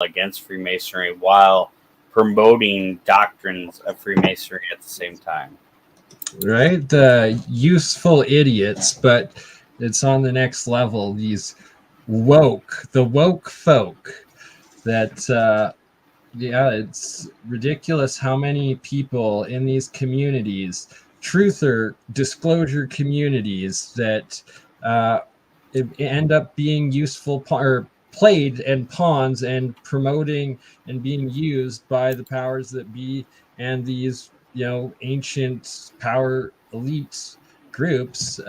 against Freemasonry while promoting doctrines of Freemasonry at the same time. Right? The useful idiots, but it's on the next level. These the woke folk that, it's ridiculous how many people in these communities, truther disclosure communities, that end up being useful or played and pawns and promoting and being used by the powers that be and these ancient power elite groups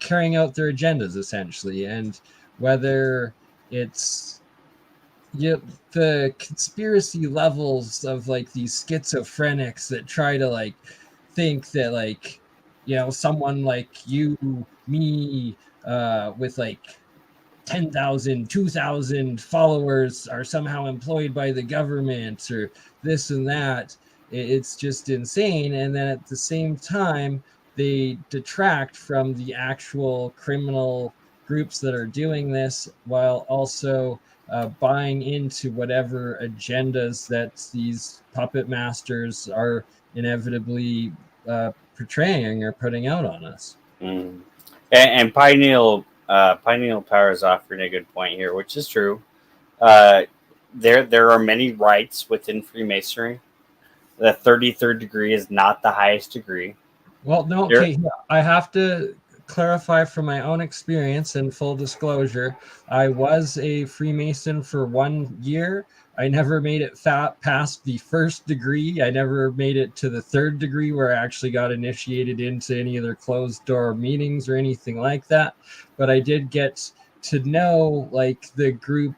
carrying out their agendas essentially. And whether it's the conspiracy levels of like these schizophrenics that try to think that someone like you, me, with 10,000, 2,000 followers are somehow employed by the government or this and that. It's just insane. And then at the same time, they detract from the actual criminal groups that are doing this while also buying into whatever agendas that these puppet masters are inevitably portraying or putting out on us. Mm. And Pineal Power is offering a good point here, which is true. There are many rights within Freemasonry. The 33rd degree is not the highest degree. Well, no, okay, I have to clarify from my own experience and full disclosure. I was a Freemason for 1 year. I never made it past the first degree. I never made it to the third degree where I actually got initiated into any of their closed door meetings or anything like that. But I did get to know the group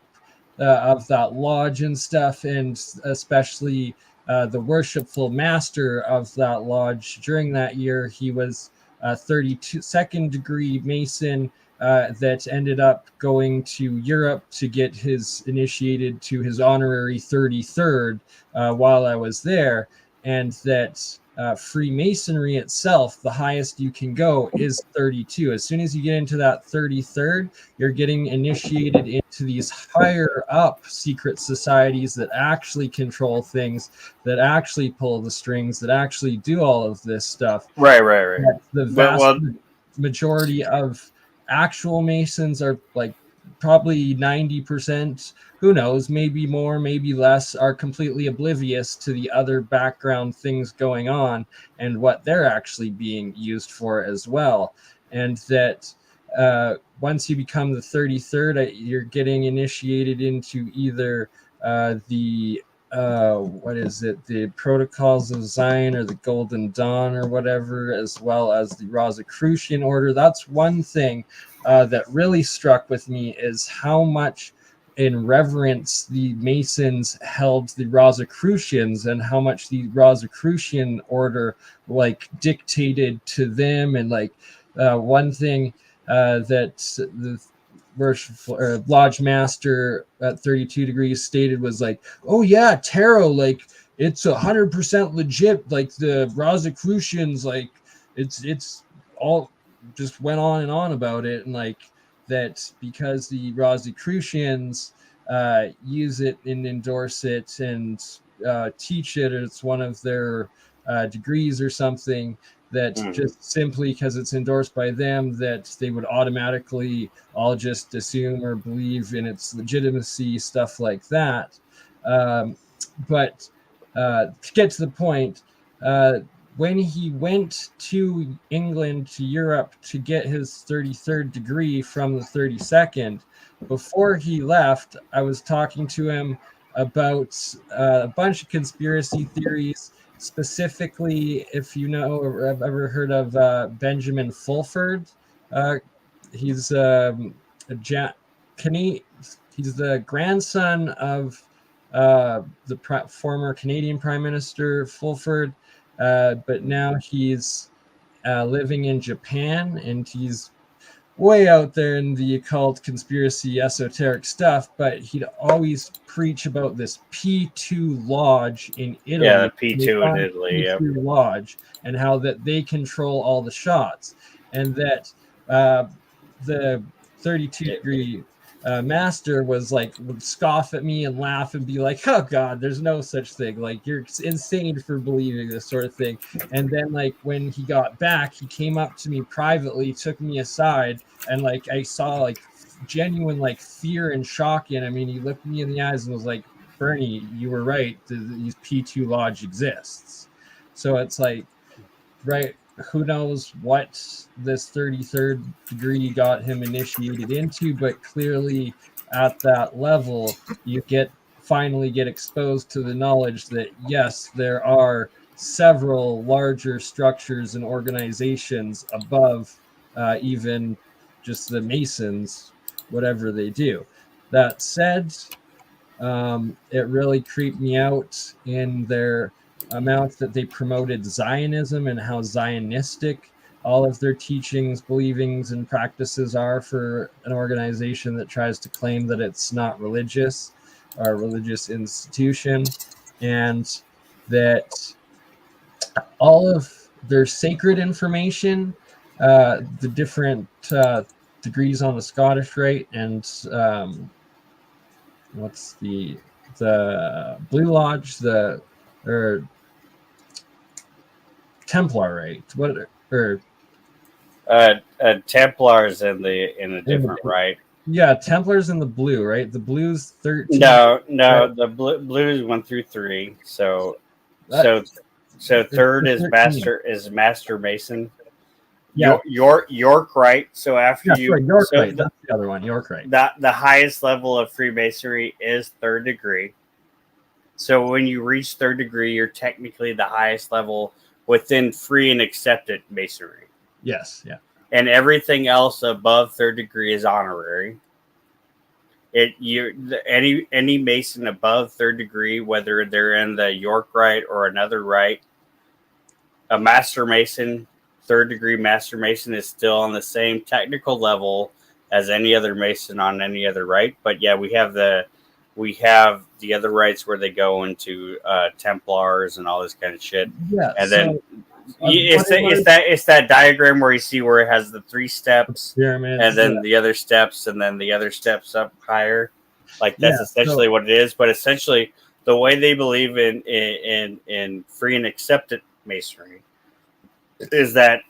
of that lodge and stuff, and especially the worshipful master of that lodge during that year. He was a 32nd degree Mason that ended up going to Europe to get his initiated to his honorary 33rd while I was there. And that Freemasonry itself, the highest you can go is 32. As soon as you get into that 33rd, you're getting initiated into these higher up secret societies that actually control things, that actually pull the strings, that actually do all of this stuff. Right. The vast majority of actual Masons are probably 90%, who knows, maybe more, maybe less, are completely oblivious to the other background things going on and what they're actually being used for as well. And that once you become the 33rd, you're getting initiated into either the Protocols of Zion or the Golden Dawn or whatever, as well as the Rosicrucian Order. That's one thing that really struck with me, is how much in reverence the Masons held the Rosicrucians and how much the Rosicrucian Order dictated to them. And one thing that the worshipful lodge master at 32 degrees stated was oh yeah, tarot, it's 100% legit, the Rosicrucians, it's all just went on and on about it, and that because the Rosicrucians use it and endorse it and teach it, it's one of their degrees or something, that just simply because it's endorsed by them, that they would automatically all just assume or believe in its legitimacy, stuff like that. But to get to the point, when he went to England, to Europe, to get his 33rd degree from the 32nd, before he left, I was talking to him about a bunch of conspiracy theories. Specifically, if you know or have ever heard of Benjamin Fulford, he's he's the grandson of the former Canadian Prime Minister Fulford, but now he's living in Japan, and he's way out there in the occult, conspiracy, esoteric stuff, but he'd always preach about this P2 lodge in Italy. Yeah, P2 in Italy. P2 lodge, and how that they control all the shots, and that the 32 degree master was like, would scoff at me and laugh and be like, oh God, there's no such thing. Like, you're insane for believing this sort of thing. And then like when he got back, he came up to me privately, took me aside, and like I saw like genuine like fear and shock in him. I mean, he looked me in the eyes and was like, Bernie, you were right. These P2 Lodge exists. So it's like, right, who knows what this 33rd degree got him initiated into, but clearly at that level, you finally get exposed to the knowledge that yes, there are several larger structures and organizations above even just the Masons, whatever they do. That said, it really creeped me out in their amount that they promoted Zionism and how Zionistic all of their teachings, believings, and practices are for an organization that tries to claim that it's not religious or a religious institution, and that all of their sacred information, the different degrees on the Scottish Rite, and what's the Blue Lodge, or Templar Rite, Templars in a different right. Yeah, Templars in the blue, right? The blue's 13. No, right? The blue is 1 through 3. So third is 13. Master Mason. Yeah, York Rite. So after York Rite. That's the other one. York Rite. The highest level of Freemasonry is 3rd degree. So when you reach 3rd degree, you're technically the highest level within free and accepted Masonry. Yes, yeah. And everything else above 3rd degree is honorary. Any Mason above 3rd degree, whether they're in the York Rite or another rite, a Master Mason, 3rd degree Master Mason is still on the same technical level as any other Mason on any other rite. But yeah, we have the other rites where they go into Templars and all this kind of shit. Yeah, and then it's that diagram where you see where it has the 3 steps, pyramids, and then the other steps, and then the other steps up higher. Like that's essentially what it is. But essentially, the way they believe in free and accepted Masonry is that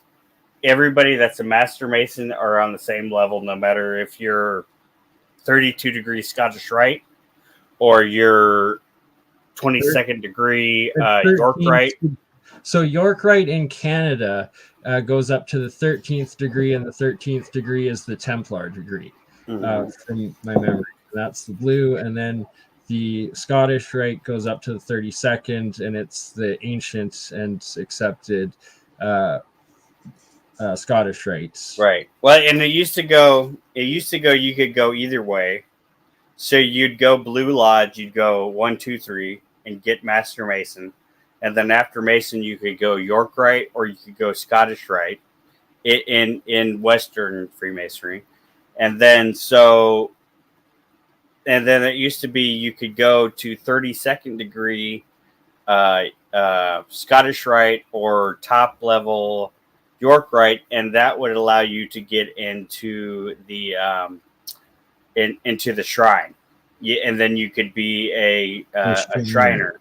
everybody that's a Master Mason are on the same level, no matter if you're 32 degree Scottish Rite or you're 22nd degree York Rite. So York Rite in Canada goes up to the 13th degree, and the 13th degree is the Templar degree, from my memory. That's the blue, and then the Scottish Rite goes up to the 32nd, and it's the ancient and accepted Scottish Rites. Right. Well, and it used to go. You could go either way. So you'd go Blue Lodge, you'd go 1, 2, 3, and get Master Mason. And then after Mason, you could go York Rite or you could go Scottish Rite in Western Freemasonry. And then it used to be you could go to 32nd degree Scottish Rite or top level York Rite, and that would allow you to get into the into the shrine. And then you could be a Shriner,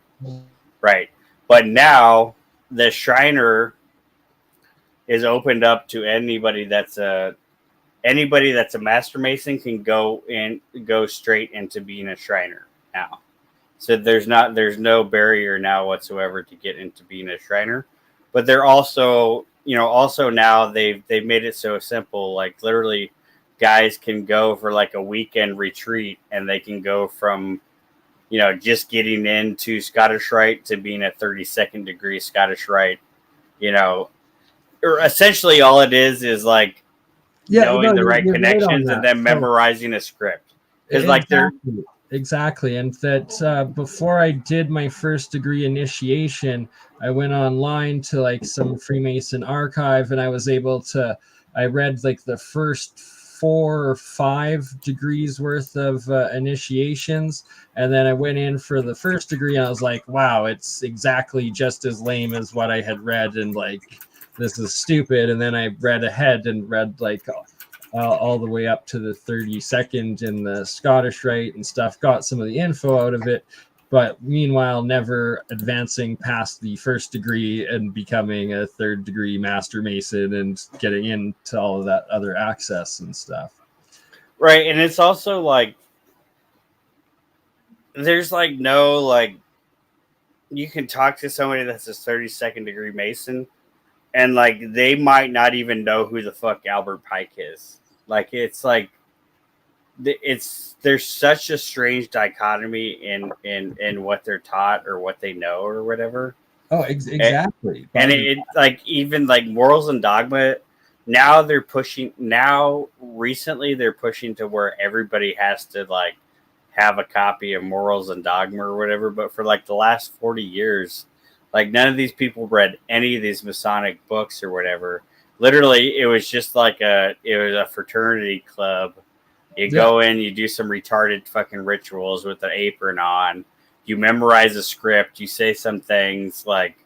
right? But now the Shriner is opened up to anybody that's a Master Mason can go straight into being a Shriner now. So there's no barrier now whatsoever to get into being a Shriner. But they're also now they've made it so simple, like literally guys can go for like a weekend retreat and they can go from just getting into Scottish Rite to being a 32nd degree Scottish Rite, or essentially all it is like knowing the right connections and then memorizing a script. Because exactly. And that before I did my first degree initiation, I went online to like some Freemason archive, and I was able to, I read like the first 4 or 5 degrees worth of initiations, and then I went in for the first degree and I was like, wow, it's exactly just as lame as what I had read, and like this is stupid. And then I read ahead and read like all the way up to the 32nd in the Scottish Rite and stuff, got some of the info out of it, but meanwhile never advancing past the first degree and becoming a third degree master mason and getting into all of that other access and stuff. Right, and it's also like there's like no like you can talk to somebody that's a 32nd degree mason and like they might not even know who the fuck Albert Pike is. Like it's like there's such a strange dichotomy in what they're taught or what they know or whatever. Oh, exactly. And it like even like morals and dogma. Now they're pushing. Now recently they're pushing to where everybody has to like have a copy of Morals and Dogma or whatever. But for like the last 40 years, like none of these people read any of these Masonic books or whatever. Literally, it was just like it was a fraternity club. You go in, you do some retarded fucking rituals with an apron on. You memorize a script. You say some things like.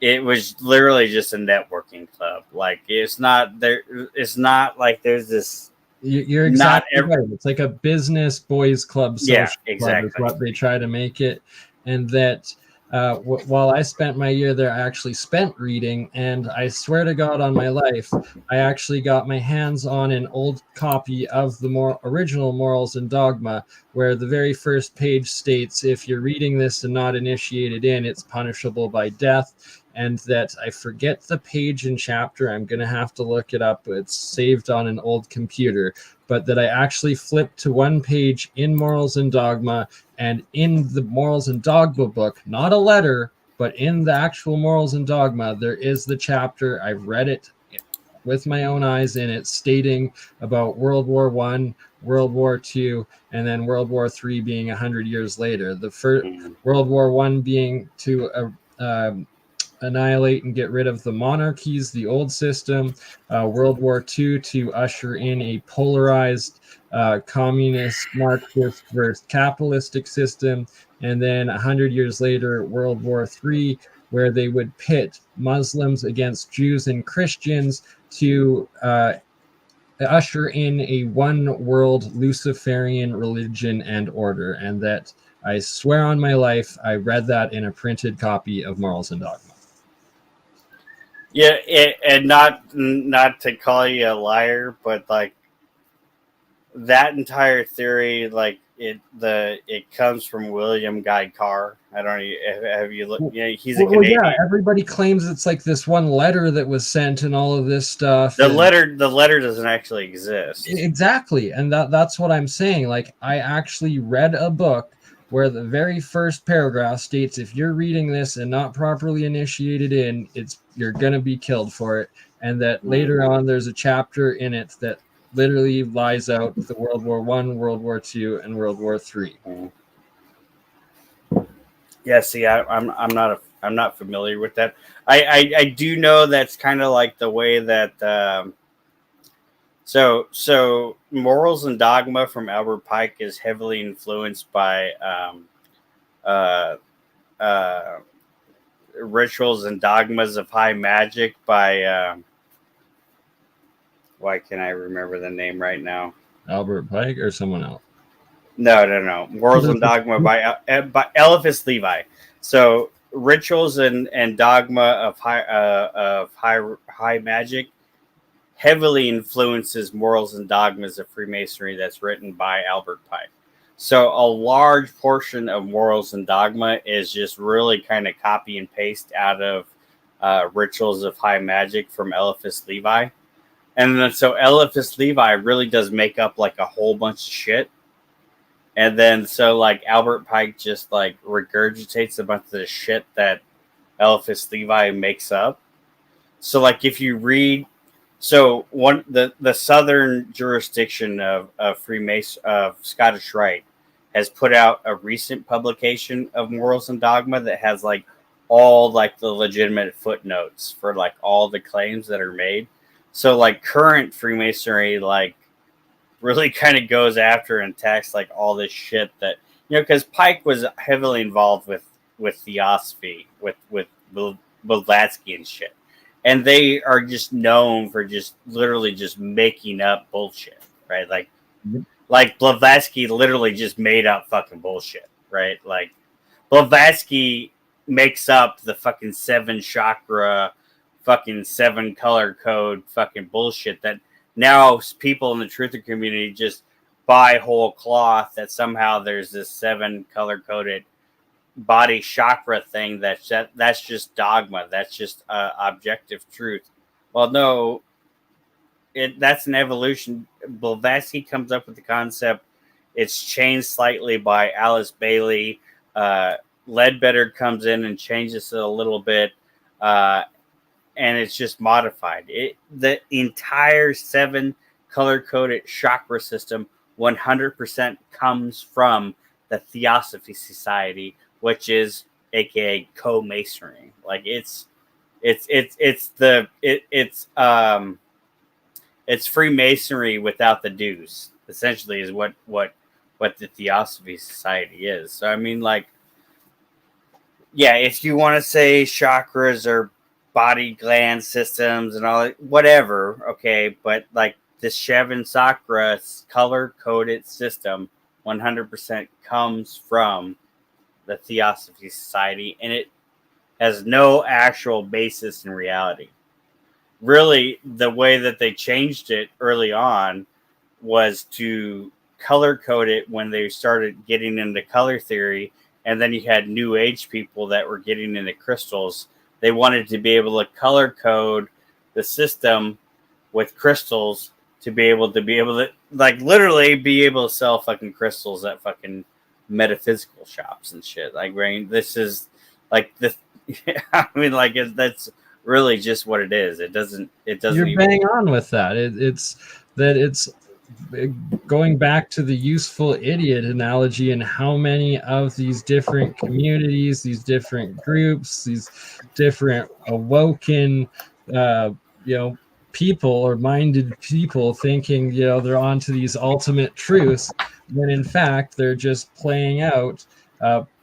It was literally just a networking club. Like it's not there. It's not like there's this. You're exactly right. It's like a business boys club. Yeah, exactly. Club is what they try to make it, and that while I spent my year there, I actually spent reading, and I swear to God on my life, I actually got my hands on an old copy of the original Morals and Dogma, where the very first page states, if you're reading this and not initiated in, it's punishable by death. And that I forget the page and chapter. I'm going to have to look it up. It's saved on an old computer. But that I actually flipped to one page in Morals and Dogma, and in the Morals and Dogma book, not a letter, but in the actual Morals and Dogma, there is the chapter. I've read it with my own eyes in it, stating about World War I, World War II, and then World War III being 100 years later. The first World War I being to annihilate and get rid of the monarchies, the old system. World War II to usher in a polarized communist, Marxist versus capitalistic system. And then 100 years later, World War III, where they would pit Muslims against Jews and Christians to usher in a one world Luciferian religion and order. And that I swear on my life, I read that in a printed copy of Morals and Dogma. Yeah, and not to call you a liar, but like that entire theory, like it comes from William Guy Carr. I don't know. Have you looked? Yeah, he's a Canadian. Yeah, everybody claims it's like this one letter that was sent and all of this stuff. The letter doesn't actually exist. Exactly, and that's what I'm saying. Like I actually read a book where the very first paragraph states, if you're reading this and not properly initiated in, you're going to be killed for it. And that later on, there's a chapter in it that literally lies out the World War I, World War II, and World War III. Yeah, see, I'm not familiar with that. I do know that's kind of like the way that. So Morals and Dogma from Albert Pike is heavily influenced by Rituals and Dogmas of High Magic by why can't I remember the name right now? Albert Pike or someone else? No. Morals and Dogma by Eliphas Levi. So Rituals and Dogma of High Magic heavily influences Morals and Dogmas of Freemasonry that's written by Albert Pike. So a large portion of Morals and Dogma is just really kind of copy and paste out of Rituals of High Magic from Eliphas Levi. And then so Eliphas Levi really does make up like a whole bunch of shit. And then so like Albert Pike just like regurgitates a bunch of the shit that Eliphas Levi makes up. So like if you read the southern jurisdiction of Freemason of Scottish Rite has put out a recent publication of Morals and Dogma that has like all like the legitimate footnotes for like all the claims that are made. So like current Freemasonry like really kind of goes after and attacks like all this shit that because Pike was heavily involved with theosophy with Blavatsky and shit. and they are just known for just literally just making up bullshit, right? Like Blavatsky literally just made up fucking bullshit, right? Like Blavatsky makes up the fucking 7 chakra, fucking 7 color code, fucking bullshit that now people in the truther community just buy whole cloth that somehow there's this 7 color coded body chakra thing that's just dogma. That's just objective truth. Well, no, that's an evolution. Blavatsky comes up with the concept. It's changed slightly by Alice Bailey. Ledbetter comes in and changes it a little bit, and it's just modified. The entire 7 color coded chakra system 100% comes from the Theosophy Society, which is aka co-masonry. Like it's Freemasonry without the dues. Essentially, is what the Theosophy Society is. So I mean, like, yeah, if you want to say chakras or body gland systems and all that, whatever, okay, but like the Shevan Sakra color coded system 100% comes from the Theosophy Society, and it has no actual basis in reality. Really, the way that they changed it early on was to color code it when they started getting into color theory, and then you had New Age people that were getting into crystals. They wanted to be able to color code the system with crystals to be able to like literally be able to sell fucking crystals at fucking metaphysical shops and shit. Like, right, this is like the I mean, like that's really just what it is. It doesn't You're even bang on with that. It's going back to the useful idiot analogy, and how many of these different communities, these different groups, these different awoken people or minded people thinking they're onto these ultimate truths, when in fact they're just playing out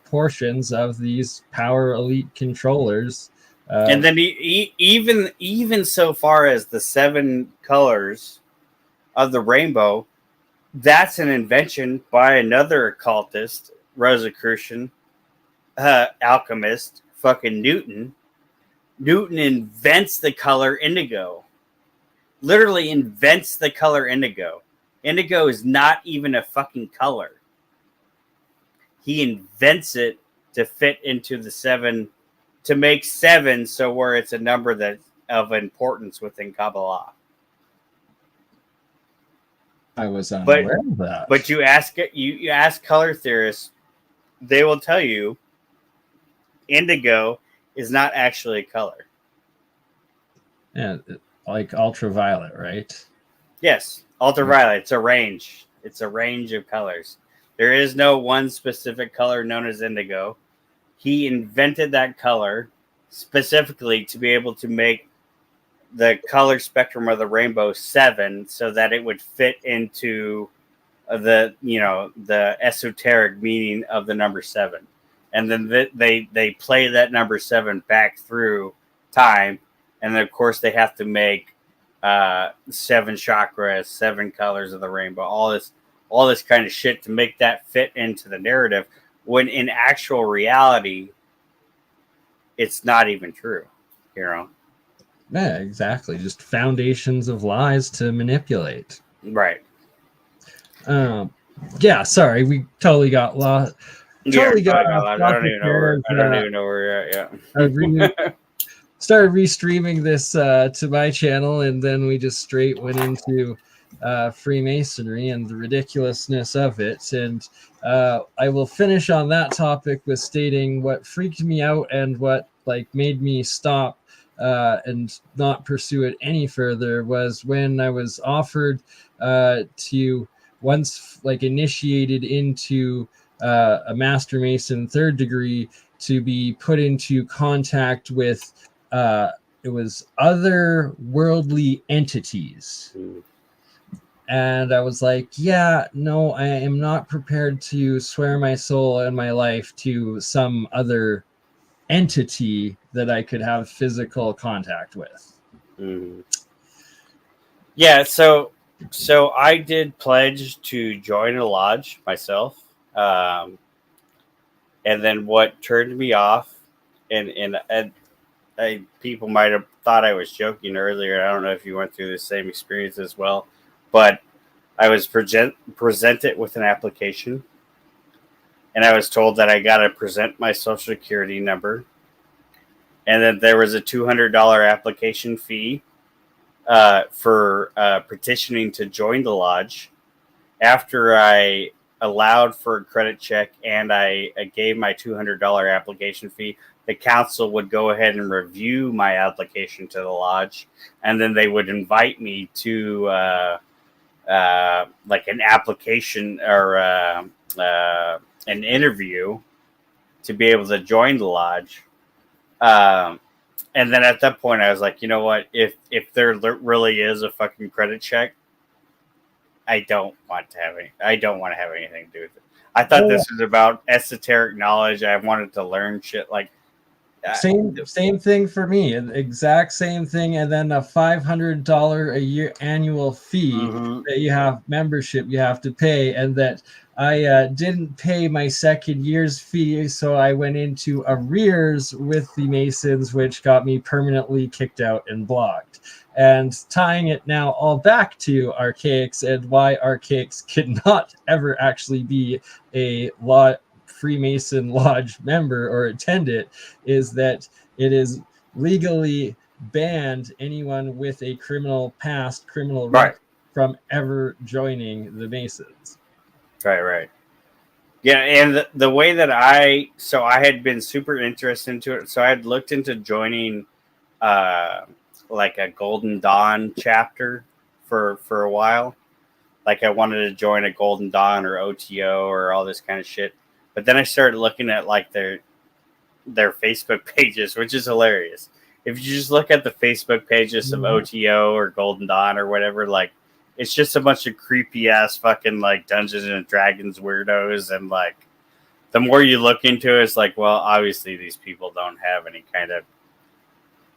portions of these power elite controllers. And then even so far as the 7 colors of the rainbow, that's an invention by another occultist, Rosicrucian, alchemist, fucking Newton. Newton invents the color indigo. Literally invents the color indigo. Indigo is not even a fucking color. He invents it to fit into the 7, to make 7 so where it's a number that's of importance within Kabbalah. I was unaware of that. But you ask color theorists, they will tell you indigo is not actually a color. Yeah, like ultraviolet, right? Yes, ultraviolet. It's a range. It's a range of colors. There is no one specific color known as indigo. He invented that color specifically to be able to make the color spectrum of the rainbow 7 so that it would fit into the esoteric meaning of the number 7. And then they play that number 7 back through time. And then, of course, they have to make 7 chakras, 7 colors of the rainbow, all this kind of shit to make that fit into the narrative, when in actual reality, it's not even true, Yeah, exactly. Just foundations of lies to manipulate. Right. Yeah, sorry, we totally got lost. Totally got off. I don't even know where we're at yet. Started restreaming this to my channel, and then we just straight went into Freemasonry and the ridiculousness of it. And I will finish on that topic with stating what freaked me out and what made me stop and not pursue it any further was when I was offered to once initiated into a Master Mason 3rd degree to be put into contact with it was other worldly entities. And I was like, yeah, no, I am not prepared to swear my soul and my life to some other entity that I could have physical contact with. Mhm. Yeah, so I did pledge to join a lodge myself, and then what turned me off, and people might have thought I was joking earlier. I don't know if you went through the same experience as well, but I was presented with an application, and I was told that I got to present my social security number, and that there was a $200 application fee for petitioning to join the lodge. After I allowed for a credit check and I gave my $200 application fee, the council would go ahead and review my application to the lodge, and then they would invite me to like an application or an interview to be able to join the lodge. And then at that point, I was like, you know what? If there really is a fucking credit check, I don't want to have anything to do with it. I thought this was about esoteric knowledge. I wanted to learn shit like same thing for me. Exact same thing, and then a $500 a year annual fee that you have membership you have to pay, and that I didn't pay my second year's fee, so I went into arrears with the Masons, which got me permanently kicked out and blocked. And tying it now all back to Archaix and why Archaix could not ever actually be a Freemason Lodge member or attendant is that it is legally banned anyone with a criminal past, criminal record from ever joining the Masons. Right. Yeah, and the way that I had been super interested into it. So I had looked into joining like a Golden Dawn chapter for a while. Like I wanted to join a Golden Dawn or OTO or all this kind of shit. But then I started looking at like their Facebook pages, which is hilarious. If you just look at the Facebook pages of OTO or Golden Dawn or whatever, like it's just a bunch of creepy ass fucking like Dungeons and Dragons weirdos, and like the more you look into it, it's like, well, obviously these people don't have any kind of.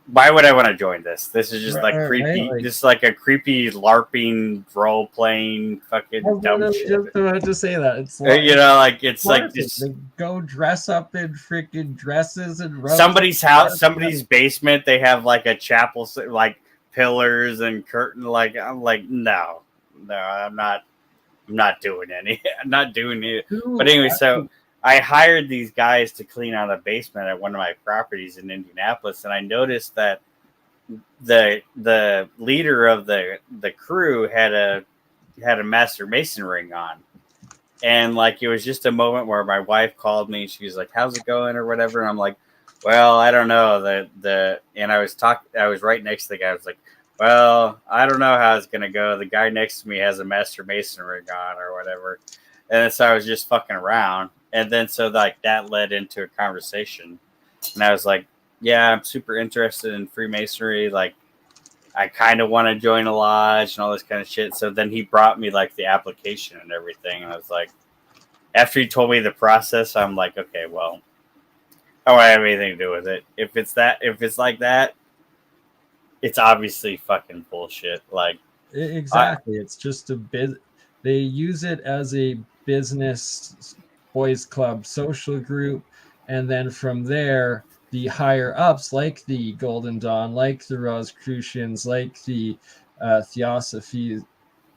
Why would I want to join this? This is just like creepy. Right? This is like a creepy LARPing role playing fucking dumb shit. Just about to say that it's like, you know, like it's like this. They go dress up in freaking dresses and somebody's house, somebody's basement. They have like a chapel, like pillars and curtain. Like I'm like, no, I'm not doing any. I'm not doing it. But anyway, so I hired these guys to clean out a basement at one of my properties in Indianapolis, and I noticed that the leader of the crew had a Master Mason ring on, and like it was just a moment where my wife called me and she was like, "How's it going?" or whatever, and I'm like, "Well, I don't know." And I was right next to the guy. I was like, "Well, I don't know how it's gonna go. The guy next to me has a Master Mason ring on or whatever," and so I was just fucking around. And then so like that led into a conversation, and I was like, "Yeah, I'm super interested in Freemasonry. Like, I kind of want to join a lodge and all this kind of shit." So then he brought me like the application and everything, and I was like, after he told me the process, I'm like, okay, well, I don't have anything to do with it. If it's like that, it's obviously fucking bullshit. Like, exactly, it's just a bit. They use it as a business boys club social group, and then from there the higher ups like the Golden Dawn, like the Rosicrucians, like the Theosophism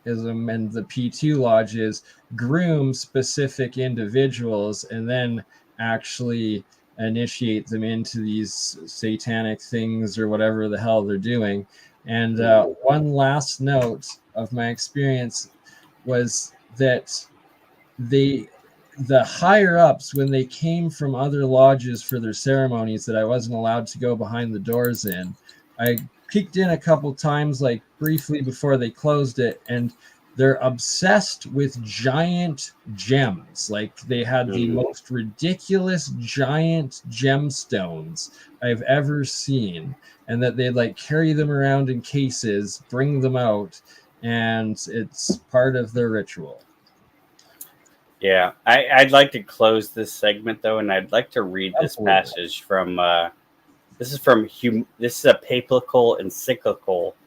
and the P2 lodges groom specific individuals and then actually initiate them into these satanic things or whatever the hell they're doing. And one last note of my experience was that the higher ups, when they came from other lodges for their ceremonies that I wasn't allowed to go behind the doors in, I peeked in a couple times, like briefly before they closed it, and they're obsessed with giant gems. Like they had the most ridiculous giant gemstones I've ever seen, and that they like carry them around in cases, bring them out, and it's part of their ritual. Yeah, I'd like to close this segment though, and I'd like to read this Absolutely. passage from. This is a papal encyclical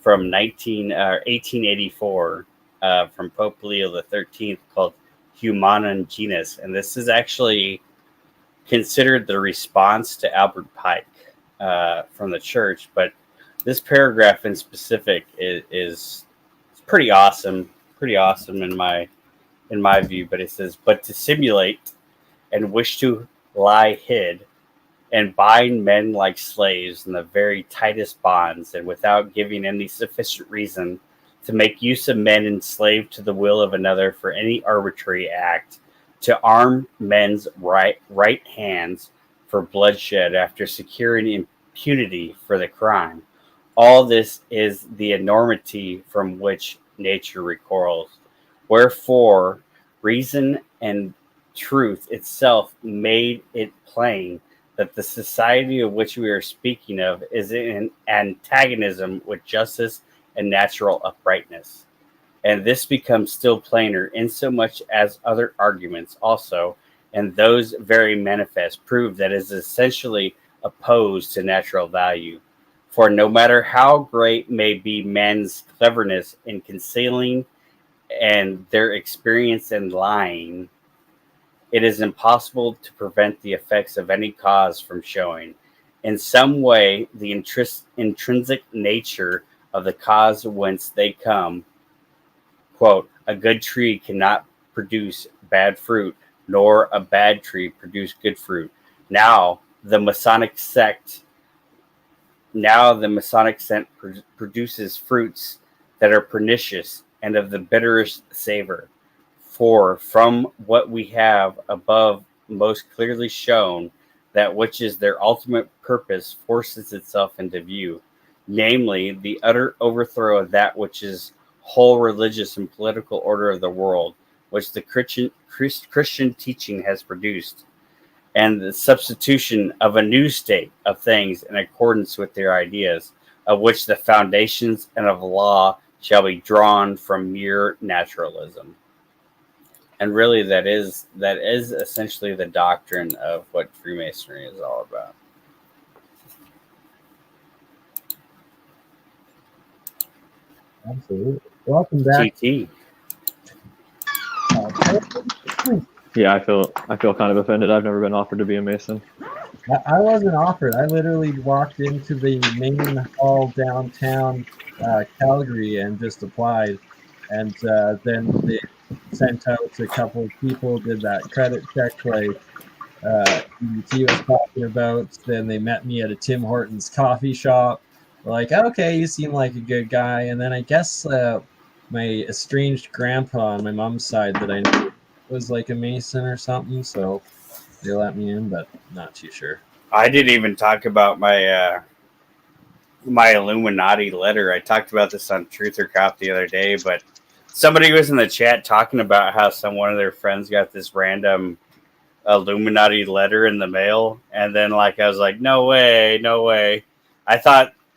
from 1884 from Pope Leo the 13th called Humanum Genus, and this is actually considered the response to Albert Pike from the church. But this paragraph in specific is pretty awesome in my view. But it says, "But to simulate and wish to lie hid and bind men like slaves in the very tightest bonds, and without giving any sufficient reason to make use of men enslaved to the will of another for any arbitrary act, to arm men's right hands for bloodshed after securing impunity for the crime. All this is the enormity from which nature recoils. Wherefore, reason and truth itself made it plain that the society of which we are speaking of is in antagonism with justice and natural uprightness. And this becomes still plainer insomuch as other arguments also, and those very manifest, prove that it is essentially opposed to natural value. For no matter how great may be men's cleverness in concealing and their experience in lying, it is impossible to prevent the effects of any cause from showing. In some way, the intrinsic nature of the cause whence they come. Quote, a good tree cannot produce bad fruit, nor a bad tree produce good fruit. Now the Masonic sect produces fruits that are pernicious and of the bitterest savor. For from what we have above most clearly shown, that which is their ultimate purpose forces itself into view, namely the utter overthrow of that which is whole religious and political order of the world, which the Christian teaching has produced, and the substitution of a new state of things in accordance with their ideas, of which the foundations and of law shall be drawn from mere naturalism." And really, that is essentially the doctrine of what Freemasonry is all about. Absolutely. Welcome back. TT. Yeah, I feel kind of offended. I've never been offered to be a Mason. I wasn't offered. I literally walked into the main hall downtown Calgary and just applied. And then they sent out a couple of people, did that credit check like EBT was talking about. Then they met me at a Tim Hortons coffee shop. Like, okay, you seem like a good guy. And then I guess my estranged grandpa on my mom's side that I knew was like a Mason or something. So they let me in, but not too sure. I didn't even talk about my my Illuminati letter. I talked about this on Truth or Cop the other day, but somebody was in the chat talking about how one of their friends got this random Illuminati letter in the mail, and then like I was like, no way.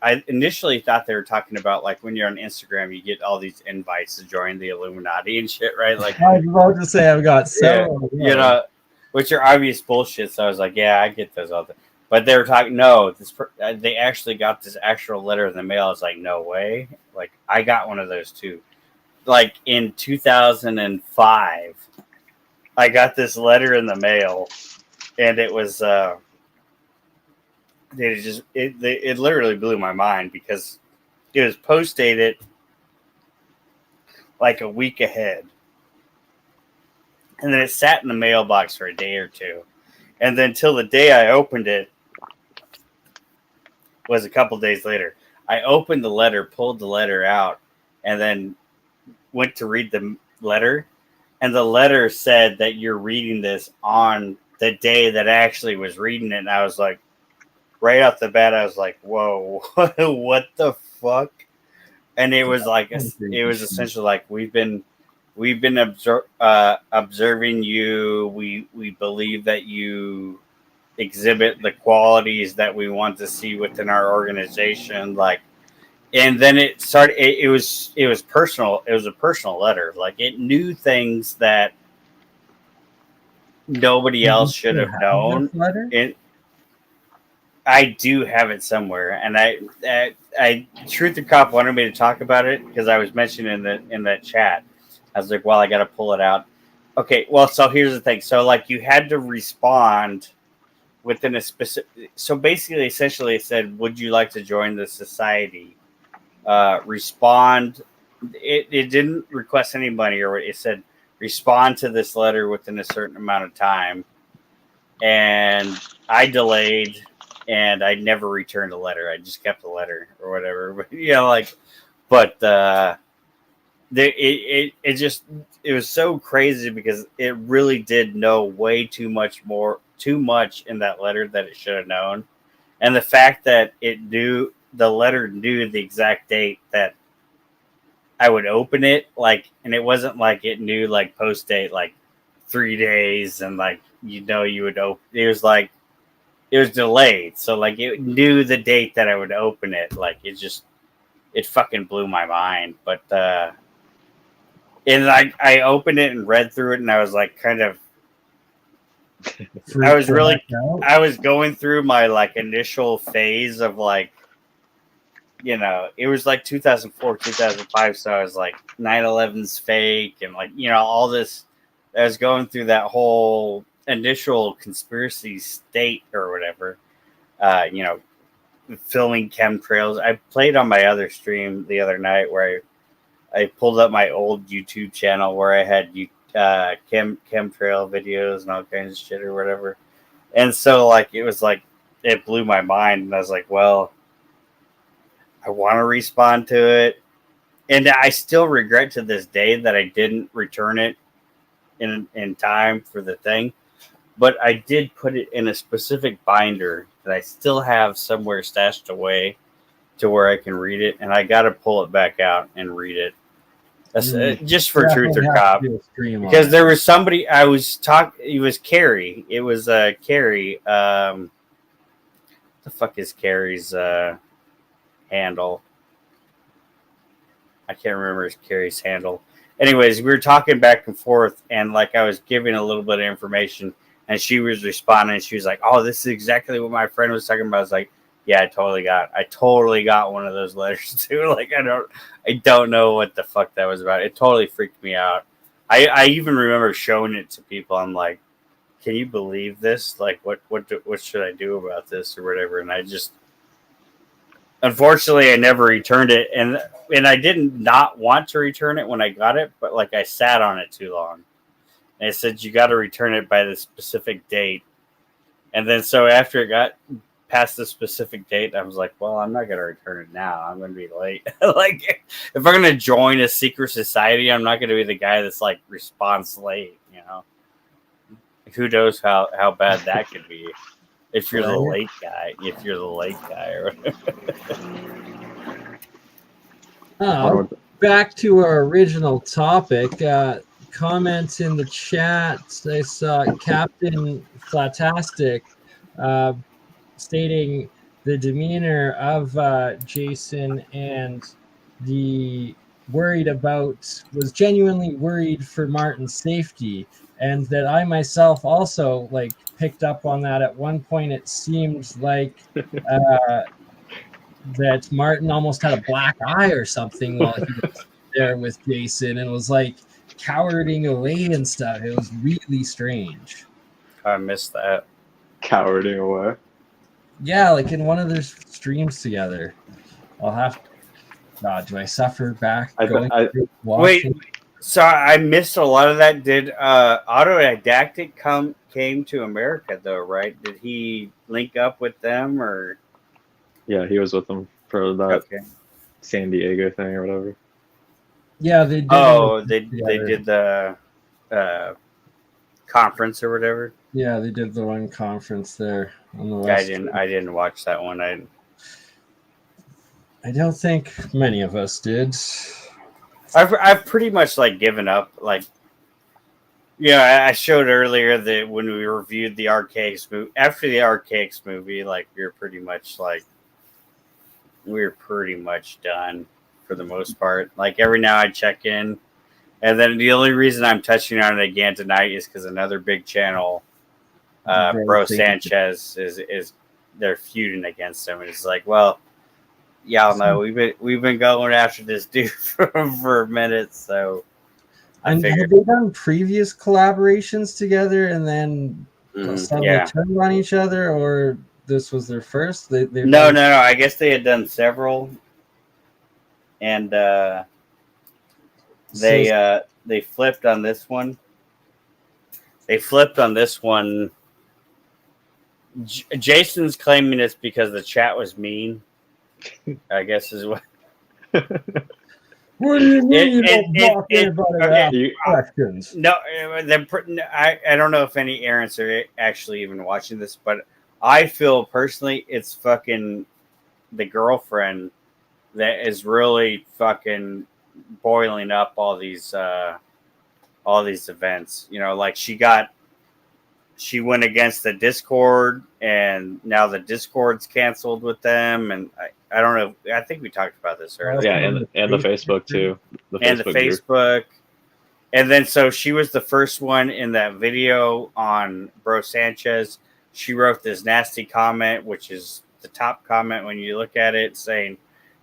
I initially thought they were talking about like when you're on Instagram, you get all these invites to join the Illuminati and shit, right? Like I was about to say I've got so you know, which are obvious bullshit. So I was like, yeah, I get those all the. But they were talking. No, they actually got this actual letter in the mail. I was like, no way. Like I got one of those too. Like in 2005, I got this letter in the mail, and it was it literally blew my mind because it was post dated like a week ahead, and then it sat in the mailbox for a day or two, and then till the day I opened it was a couple days later. I opened the letter, pulled the letter out, and then went to read the letter, and the letter said that you're reading this on the day that I actually was reading it, and I was like, right off the bat, I was like, whoa, what the fuck? And it was like, it was essentially like, we've been observing you. We believe that you exhibit the qualities that we want to see within our organization. Like, and then it started, it was personal. It was a personal letter. Like it knew things that nobody else should have known. Letter? I do have it somewhere, and I Truth or Cop wanted me to talk about it because I was mentioning in that chat. I was like, well, I got to pull it out. Okay, well, so here's the thing. So, like, you had to respond within a specific. So basically, essentially, it said, "Would you like to join the society?" Respond. It didn't request any money, or it said respond to this letter within a certain amount of time. And I delayed, and I never returned a letter. I just kept the letter or whatever. But it was so crazy because it really did know way too much in that letter that it should have known. And the fact that the letter knew the exact date that I would open it, like, and it wasn't like it knew like post date, like 3 days, and like, you would open. It was like, it was delayed. So like, it knew the date that I would open it. Like, it fucking blew my mind. But, and I opened it and read through it, and I was like, kind of, I was going through my like initial phase of like, it was like 2004, 2005. So I was like, 9/11's fake, and like, all this. I was going through that whole initial conspiracy state or whatever. Filming chemtrails. I played on my other stream the other night where I pulled up my old YouTube channel where I had chemtrail videos and all kinds of shit or whatever. And so like, it was like, it blew my mind, and I was like, well, I want to respond to it. And I still regret to this day that I didn't return it in time for the thing. But I did put it in a specific binder that I still have somewhere stashed away to where I can read it. And I got to pull it back out and read it. That's just for Truth or Cop. Because there was somebody I was talking. It was Carrie. It was Carrie. The fuck is Carrie's handle? I can't remember Carrie's handle. Anyways, we were talking back and forth, and like, I was giving a little bit of information, and she was responding. She was like, "Oh, this is exactly what my friend was talking about." I was like, "Yeah, I totally got one of those letters too." Like, I don't know what the fuck that was about. It totally freaked me out. I even remember showing it to people. I'm like, "Can you believe this? Like, what should I do about this or whatever?" And I just, unfortunately, I never returned it, and I didn't not want to return it when I got it, but like, I sat on it too long. And it said you got to return it by the specific date, and then so after it got past the specific date, I was like, well, I'm not gonna return it now. I'm gonna be late. Like, if I'm gonna join a secret society, I'm not gonna be the guy that's like responds late. Who knows how bad that could be. If you're the late guy, or whatever. Back to our original topic. Comments in the chat. I saw Captain Flatastic stating the demeanor of Jason and was genuinely worried for Martin's safety, and that I myself also like picked up on that. At one point, it seemed like that Martin almost had a black eye or something while he was there with Jason, and was like cowarding away and stuff. It was really strange. I missed that. Cowarding away. Yeah, like in one of their streams together. I'll have to. God, do I suffer back? Wait, so I missed a lot of that. Did Autodidactic came to America though, right? Did he link up with them, or? Yeah, he was with them for that San Diego thing or whatever. Yeah, they did. Oh, they did the conference or whatever. Yeah, they did the one conference there on the West. I didn't watch that one. I don't think many of us did. I've pretty much like given up. Like, I showed earlier that when we reviewed the Archaix movie, after the Archaix movie, like, we were pretty much done for the most part. Like, every now I check in, And then the only reason I'm touching on it again tonight is because another big channel, Bro Sanchez, is they're feuding against him. And it's like, well, y'all know we've been going after this dude for a minute, so I and figured. have they done previous collaborations together and then suddenly turned on each other, or this was their first? No. I guess they had done several, and they flipped on this one. Jason's claiming it's because the chat was mean. I guess is what. What do you mean you don't block anybody that questions? No, I don't know if any errands are actually even watching this, but I feel personally it's fucking the girlfriend that is really fucking boiling up all these events. You know, like she went against the Discord, and now the Discord's canceled with them, and I don't know. I think we talked about this earlier. Yeah, and the Facebook too. The Facebook. And then so she was the first one in that video on Bro Sanchez. She wrote this nasty comment, which is the top comment when you look at it, saying,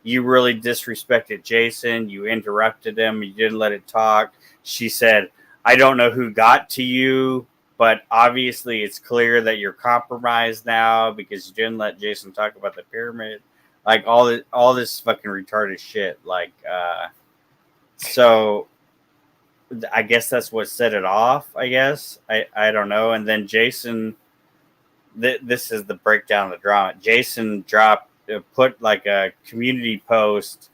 "You really disrespected Jason. You interrupted him. You didn't let it talk." She said, "I don't know who got to you, but obviously it's clear that you're compromised now because you didn't let Jason talk about the pyramid." Like all this fucking retarded shit. Like, so I guess that's what set it off. I guess I don't know. And then Jason, this is the breakdown of the drama. Jason put like a community post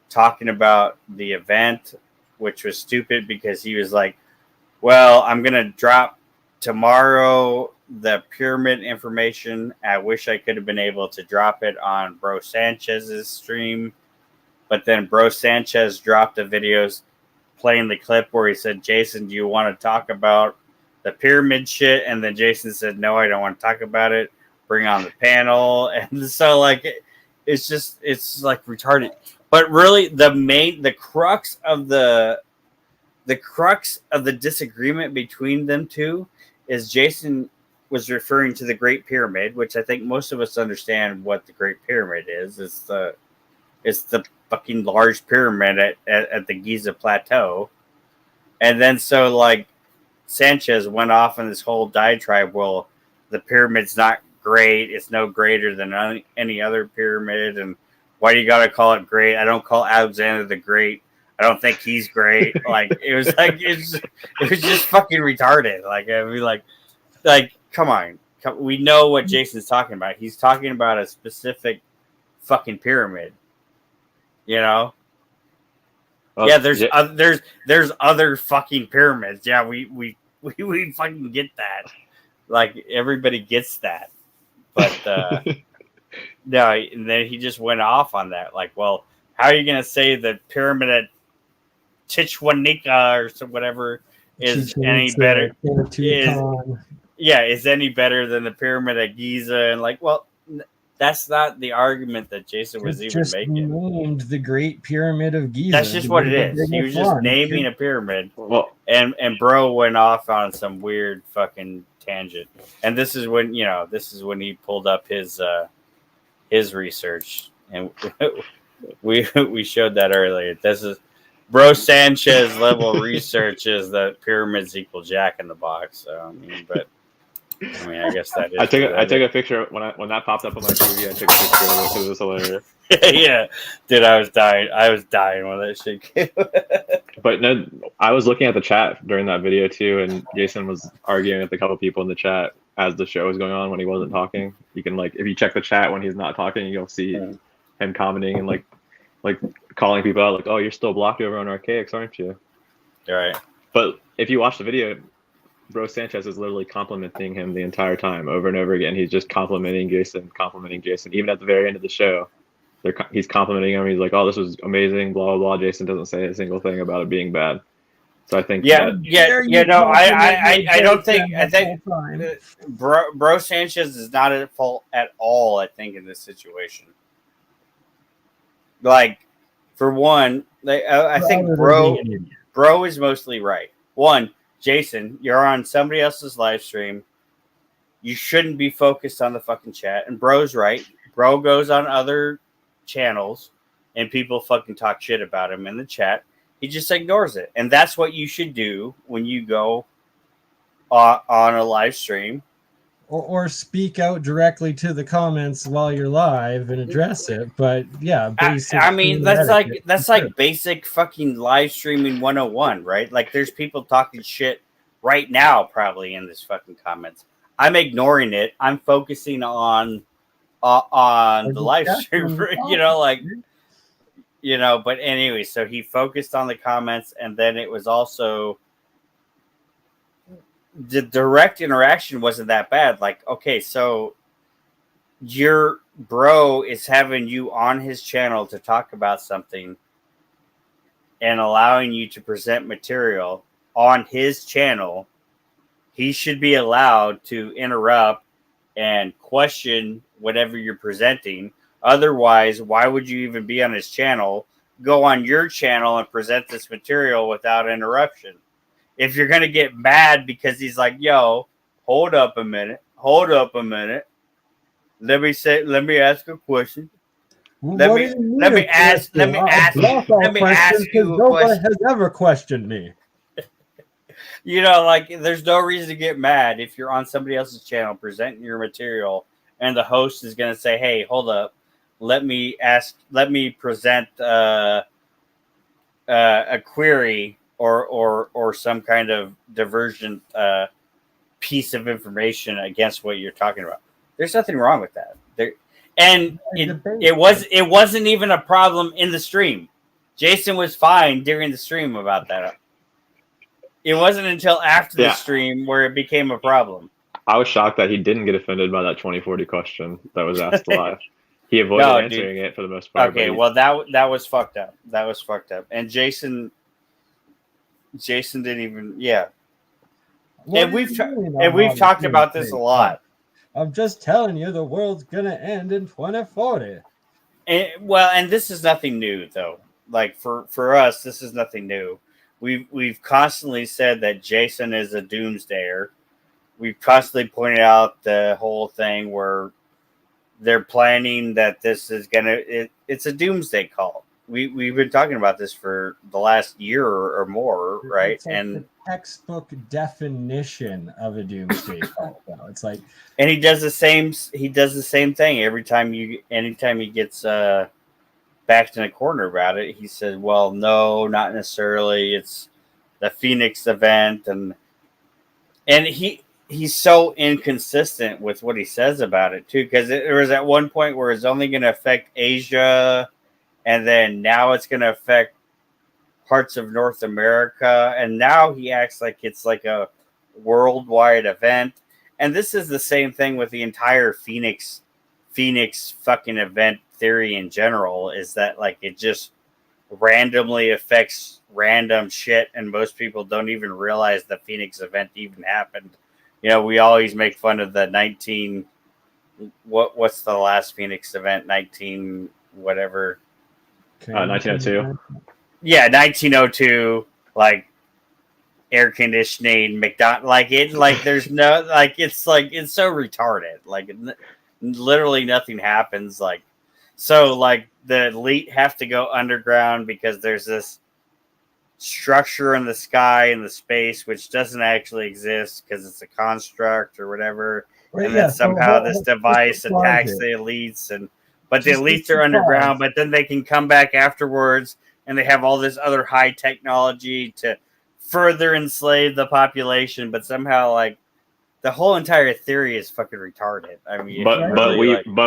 talking about the event, which was stupid because he was like, "Well, I'm gonna drop tomorrow the pyramid information. I wish I could have been able to drop it on Bro Sanchez's stream." But then Bro Sanchez dropped the videos playing the clip where he said, "Jason, do you want to talk about the pyramid shit?" And then Jason said, "No, I don't want to talk about it. Bring on the panel." And so like it's like retarded. But really the crux of the disagreement between them two is Jason was referring to the Great Pyramid, which I think most of us understand what the Great Pyramid is. It's the fucking large pyramid at the Giza Plateau. And then so like Sanchez went off on this whole diatribe. Well, the pyramid's not great. It's no greater than any other pyramid. And why do you got to call it great? I don't call Alexander the Great. I don't think he's great. Like it was just fucking retarded. Like I mean, like come on. We know what Jason's talking about. He's talking about a specific fucking pyramid. You know? Well, yeah, there's other fucking pyramids. Yeah, we fucking get that. Like everybody gets that. But no, and then he just went off on that. Like, well, how are you gonna say the pyramid at Chichwanika or some whatever is any better? Is any better than the pyramid at Giza? And like, well, that's not the argument that Jason was even making. Named the Great Pyramid of Giza. That's just what it is. He was just naming a pyramid. Well, and Bro went off on some weird fucking tangent. And this is when he pulled up his research, and we showed that earlier. This is Bro Sanchez level research is that pyramids equal Jack in the Box. So I guess that is. I took a picture when that popped up on my TV. I took a picture of it because it was hilarious. Yeah, dude, I was dying when that shit came. But no, I was looking at the chat during that video too, and Jason was arguing with a couple people in the chat as the show was going on when he wasn't talking. You can if you check the chat when he's not talking, you'll see him commenting and like calling people out, like, "Oh, you're still blocked over on Archaix, aren't you?" All right. But if you watch the video, Bro Sanchez is literally complimenting him the entire time, over and over again. He's just complimenting Jason. Even at the very end of the show, he's complimenting him. He's like, "Oh, this was amazing," blah, blah, blah. Jason doesn't say a single thing about it being bad. So I think I think Bro Sanchez is not at fault at all, I think, in this situation. Like, for one, I think Bro Bro is mostly right. One, Jason, you're on somebody else's live stream. You shouldn't be focused on the fucking chat. And Bro's right. Bro goes on other channels and people fucking talk shit about him in the chat. He just ignores it. And that's what you should do when you go on a live stream. Or speak out directly to the comments while you're live and address it. But yeah, I mean, that's like basic fucking live streaming 101, right? Like there's people talking shit right now probably in this fucking comments. I'm ignoring it. I'm focusing on the live stream, but anyway, so he focused on the comments, and then it was also the direct interaction wasn't that bad. Like, okay, so your bro is having you on his channel to talk about something and allowing you to present material on his channel. He should be allowed to interrupt and question whatever you're presenting. Otherwise, why would you even be on his channel? Go on your channel and present this material without interruption. If you're going to get mad because he's like, yo, hold up a minute. Let me ask a question. Let me ask you a nobody has ever questioned me. Like there's no reason to get mad if you're on somebody else's channel presenting your material and the host is going to say, hey, hold up. Let me present a query or some kind of divergent piece of information against what you're talking about. There's nothing wrong with that. It wasn't even a problem in the stream. Jason was fine during the stream about that. It wasn't until after the stream where it became a problem. I was shocked that he didn't get offended by that 2040 question that was asked live. He avoided answering it for the most part. Okay, well that was fucked up. That was fucked up. And Jason didn't even And we've talked about this a lot. I'm just telling you, the world's gonna end in 2040. And this is nothing new though. Like for us, this is nothing new. We've constantly said that Jason is a doomsdayer. We've constantly pointed out the whole thing where they're planning that this is it's a doomsday cult. We've been talking about this for the last year or more, right? It's like the textbook definition of a doomsday cult. It's like, and he does the same thing anytime he gets backed in a corner about it. He says, well, no, not necessarily. It's the Phoenix event, and he's so inconsistent with what he says about it too, because there was at one point where it's only going to affect Asia, and then now it's going to affect parts of North America, and now he acts like it's like a worldwide event. And this is the same thing with the entire Phoenix fucking event theory in general, is that like it just randomly affects random shit, and most people don't even realize the Phoenix event even happened. We always make fun of the what's the last Phoenix event? 1902. Yeah, 1902. Like air conditioning, McDonald's. There's no it's so retarded. Like literally nothing happens. So the elite have to go underground because there's this structure in the sky and the space which doesn't actually exist because it's a construct or whatever. And then somehow this device attacks the elites, but the elites are underground, but then they can come back afterwards and they have all this other high technology to further enslave the population, but somehow the whole entire theory is fucking retarded. I mean, but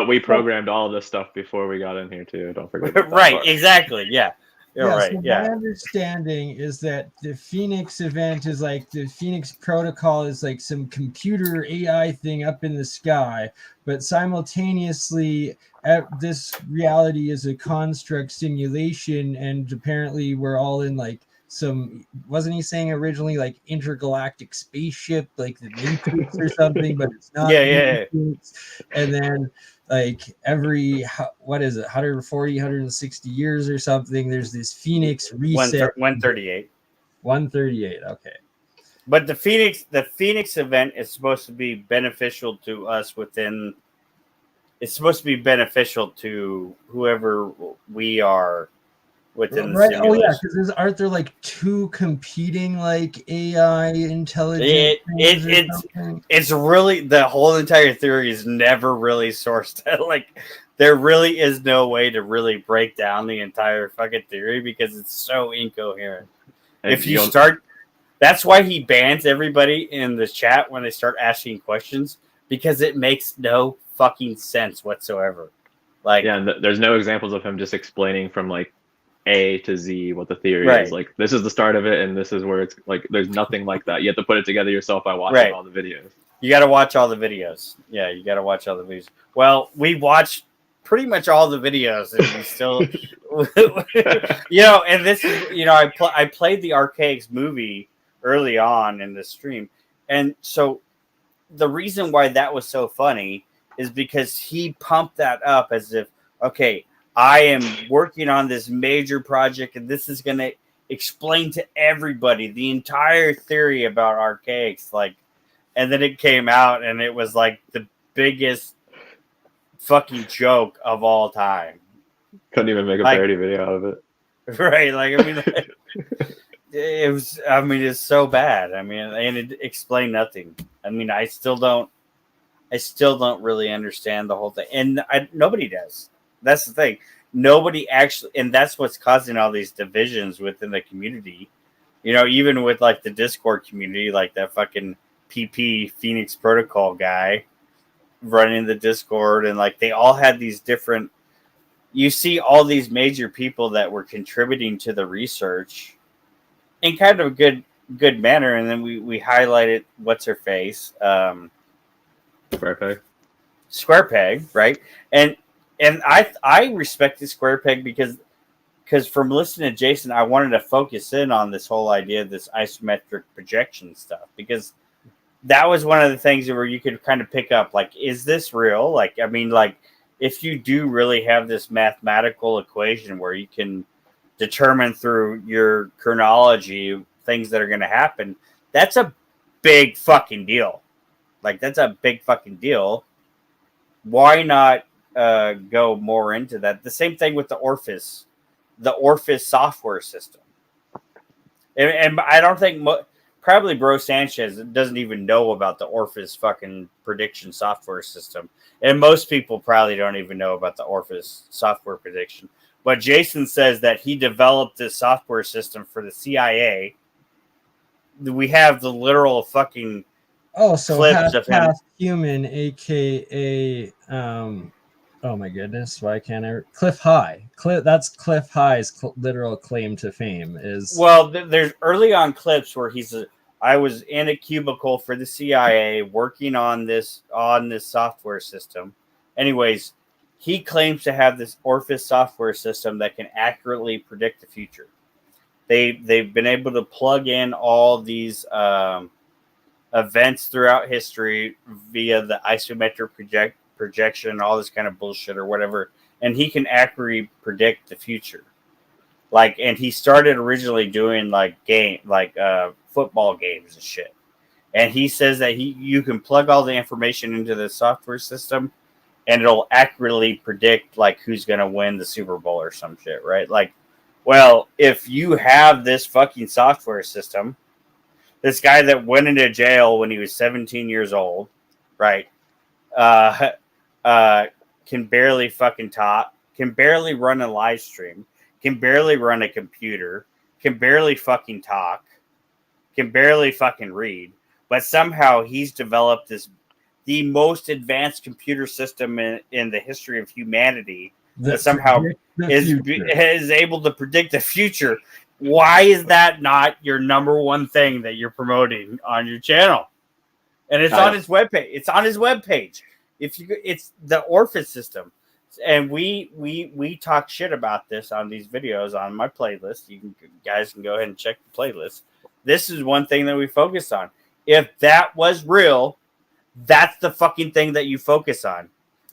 we programmed all of this stuff before we got in here too. Don't forget. Right? Part. Exactly. Yeah. Right. So my understanding is that the Phoenix event is the Phoenix protocol is some computer AI thing up in the sky, but simultaneously this reality is a construct simulation, and apparently we're all in some, wasn't he saying originally intergalactic spaceship, the Matrix or something, but it's not. Yeah. And then every, what is it, 140, 160 years or something, there's this Phoenix reset. 138. 138. Okay. But the Phoenix event is supposed to be beneficial to us within. It's supposed to be beneficial to whoever we are within the Right. Oh yeah, simulation. because aren't there like two competing like AI intelligent things or something? It's really, the whole entire theory is never really sourced. Like, there really is no way to really break down the entire fucking theory because it's so incoherent. And If you start, that's why he bans everybody in the chat when they start asking questions, because it makes no fucking sense whatsoever. Like, yeah, and there's no examples of him just explaining from like A to Z what the theory Right. is. Like, this is the start of it, and this is where it's like. There's nothing like that. You have to put it together yourself by watching Right. all the videos. You got to watch all the videos. Yeah, you got to watch all the videos. Well, we watched pretty much all the videos, and we still, you know. And this is, you know, I played the Archaix movie early on in the stream, and so the reason why that was so funny is because he pumped that up as if, okay, I am working on this major project, and this is going to explain to everybody the entire theory about Archaix, like. And then it came out, and it was like the biggest fucking joke of all time. Couldn't even make a parody video out of it. Right? Like, I mean, it was. I mean, it's so bad. I mean, and it explained nothing. I mean, I still don't really understand the whole thing, and nobody does. That's the thing. Nobody actually, and that's what's causing all these divisions within the community. You know, even with like the Discord community, like that fucking PP Phoenix Protocol guy running the Discord, and like they all had these different. You see all these major people that were contributing to the research in kind of a good manner, and then we highlighted what's her face, Square Peg, right? And I respected Square Peg because from listening to Jason, I wanted to focus in on this whole idea of this isometric projection stuff, because that was one of the things where you could kind of pick up, like, is this real? Like, I mean, like, if you do really have this mathematical equation where you can determine through your chronology things that are going to happen, that's a big fucking deal. Like, that's a big fucking deal. Why not go more into that? The same thing with the Orphus software system. And I don't think... Probably Bro Sanchez doesn't even know about the Orphus fucking prediction software system. And most people probably don't even know about the Orphus software prediction. But Jason says that he developed this software system for the CIA. We have the literal fucking clips of him. Human, a.k.a. Oh my goodness, why can't I... Cliff High. That's Cliff High's literal claim to fame is... Well, there's early on clips where I was in a cubicle for the CIA working on this software system. Anyways, he claims to have this Orphus software system that can accurately predict the future. They've been able to plug in all these events throughout history via the isometric projection, all this kind of bullshit or whatever, and he can accurately predict the future. Like, and he started originally doing football games and shit. And he says that you can plug all the information into the software system, and it'll accurately predict like who's gonna win the Super Bowl or some shit, right? Like, well, if you have this fucking software system, this guy that went into jail when he was 17 years old, right? Can barely fucking talk, can barely run a live stream, can barely run a computer, can barely fucking talk, can barely fucking read, but somehow he's developed the most advanced computer system in the history of humanity that somehow is able to predict the future. Why is that not your number one thing that you're promoting on your channel? And it's on his webpage. It's on his webpage. It's the Orphus system. And we talk shit about this on these videos on my playlist. Guys can go ahead and check the playlist. This is one thing that we focus on. If that was real, that's the fucking thing that you focus on.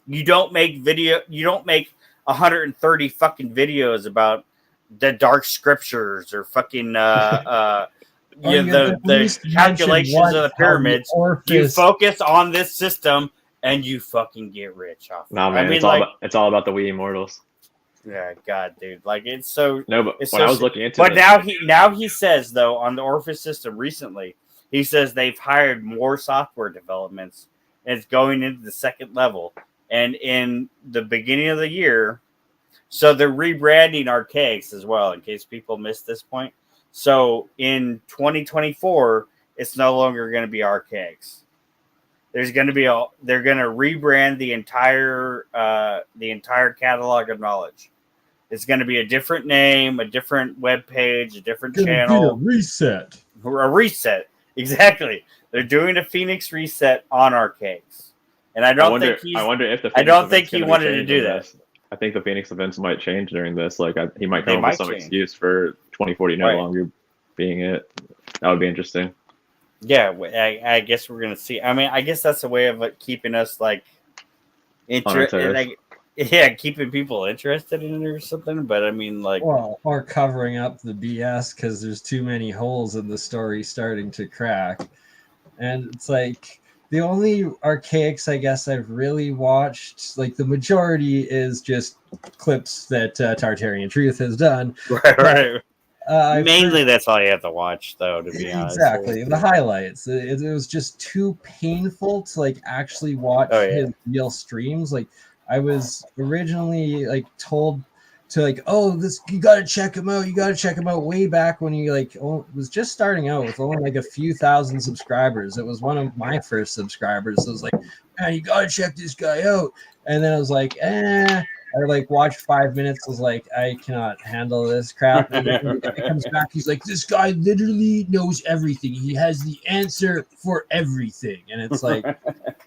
You don't make 130 fucking videos about the dark scriptures or fucking Or yeah, you at the least mention calculations of the once how the pyramids. You Orphus. focus on this system and you fucking get rich off. Nah, it. man, I mean, it's all about the We Immortals. yeah, God, dude, like it's so. No, but It's when so I was looking into but it, now he says though on the Orphus system recently, he says they've hired more software developments and it's going into the second level. And in the beginning of the year, so they're rebranding Archaix as well, in case people missed this point. So in 2024, it's no longer going to be Archaix. There's going to be they're going to rebrand the entire catalog of knowledge. It's going to be a different name, a different web page, a different channel. A reset. A reset. Exactly. They're doing a Phoenix reset on Archaix. And I wonder if the I don't think he wanted to do that. I think the Phoenix events might change during this. Like he might come up with some excuse for 2040 no longer being it. That would be interesting. Yeah, I guess we're gonna see. I mean, I guess that's a way of keeping us like interested. Yeah, keeping people interested in it or something. But I mean, like, well, or covering up the BS because there's too many holes in the story starting to crack, and it's like. The only Archaix, I guess, I've really watched, like the majority is just clips that Tartarian Truth has done. Right. Mainly that's all you have to watch, though, to be honest. Exactly. The highlights. It was just too painful to, like, actually watch his real streams. Like, I was originally, like, told to, like, you gotta check him out. You gotta check him out way back when he, like, was just starting out with only, like, a few thousand subscribers. It was one of my first subscribers. So I was like, man, you gotta check this guy out. And then I was like, I, like, watched 5 minutes. I was like, I cannot handle this crap. And then he comes back. He's like, this guy literally knows everything. He has the answer for everything. And it's like,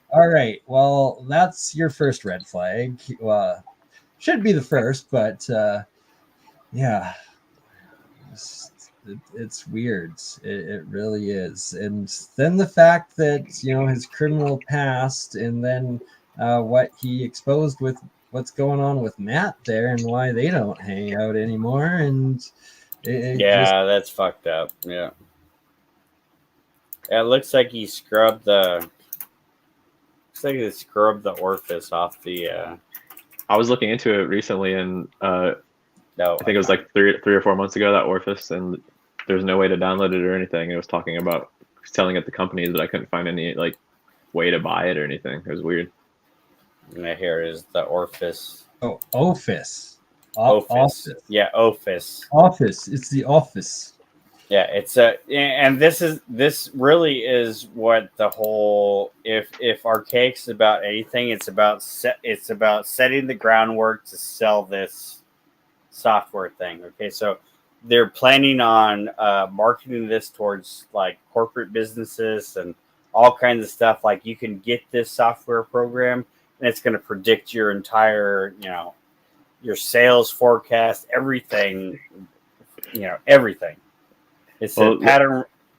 all right, well, that's your first red flag. Should be the first, but yeah, it's weird. It really is. And then the fact that, his criminal past and then what he exposed with what's going on with Matt there and why they don't hang out anymore. And that's fucked up. Yeah. It looks like he scrubbed the Orphus off the I was looking into it recently, and I think it was like three or 4 months ago, that Orphus, and there's no way to download it or anything. It was talking about selling it to companies, but I couldn't find any like way to buy it or anything. It was weird. And here is the Orphus. Oh, Orphus. Office. Yeah, Orphus. Office. It's the office. Yeah, and this really is what the whole if Archaix is about anything, it's about setting the groundwork to sell this software thing. Okay, so they're planning on marketing this towards like corporate businesses and all kinds of stuff. Like you can get this software program and it's going to predict your entire, your sales forecast, everything, everything. It's a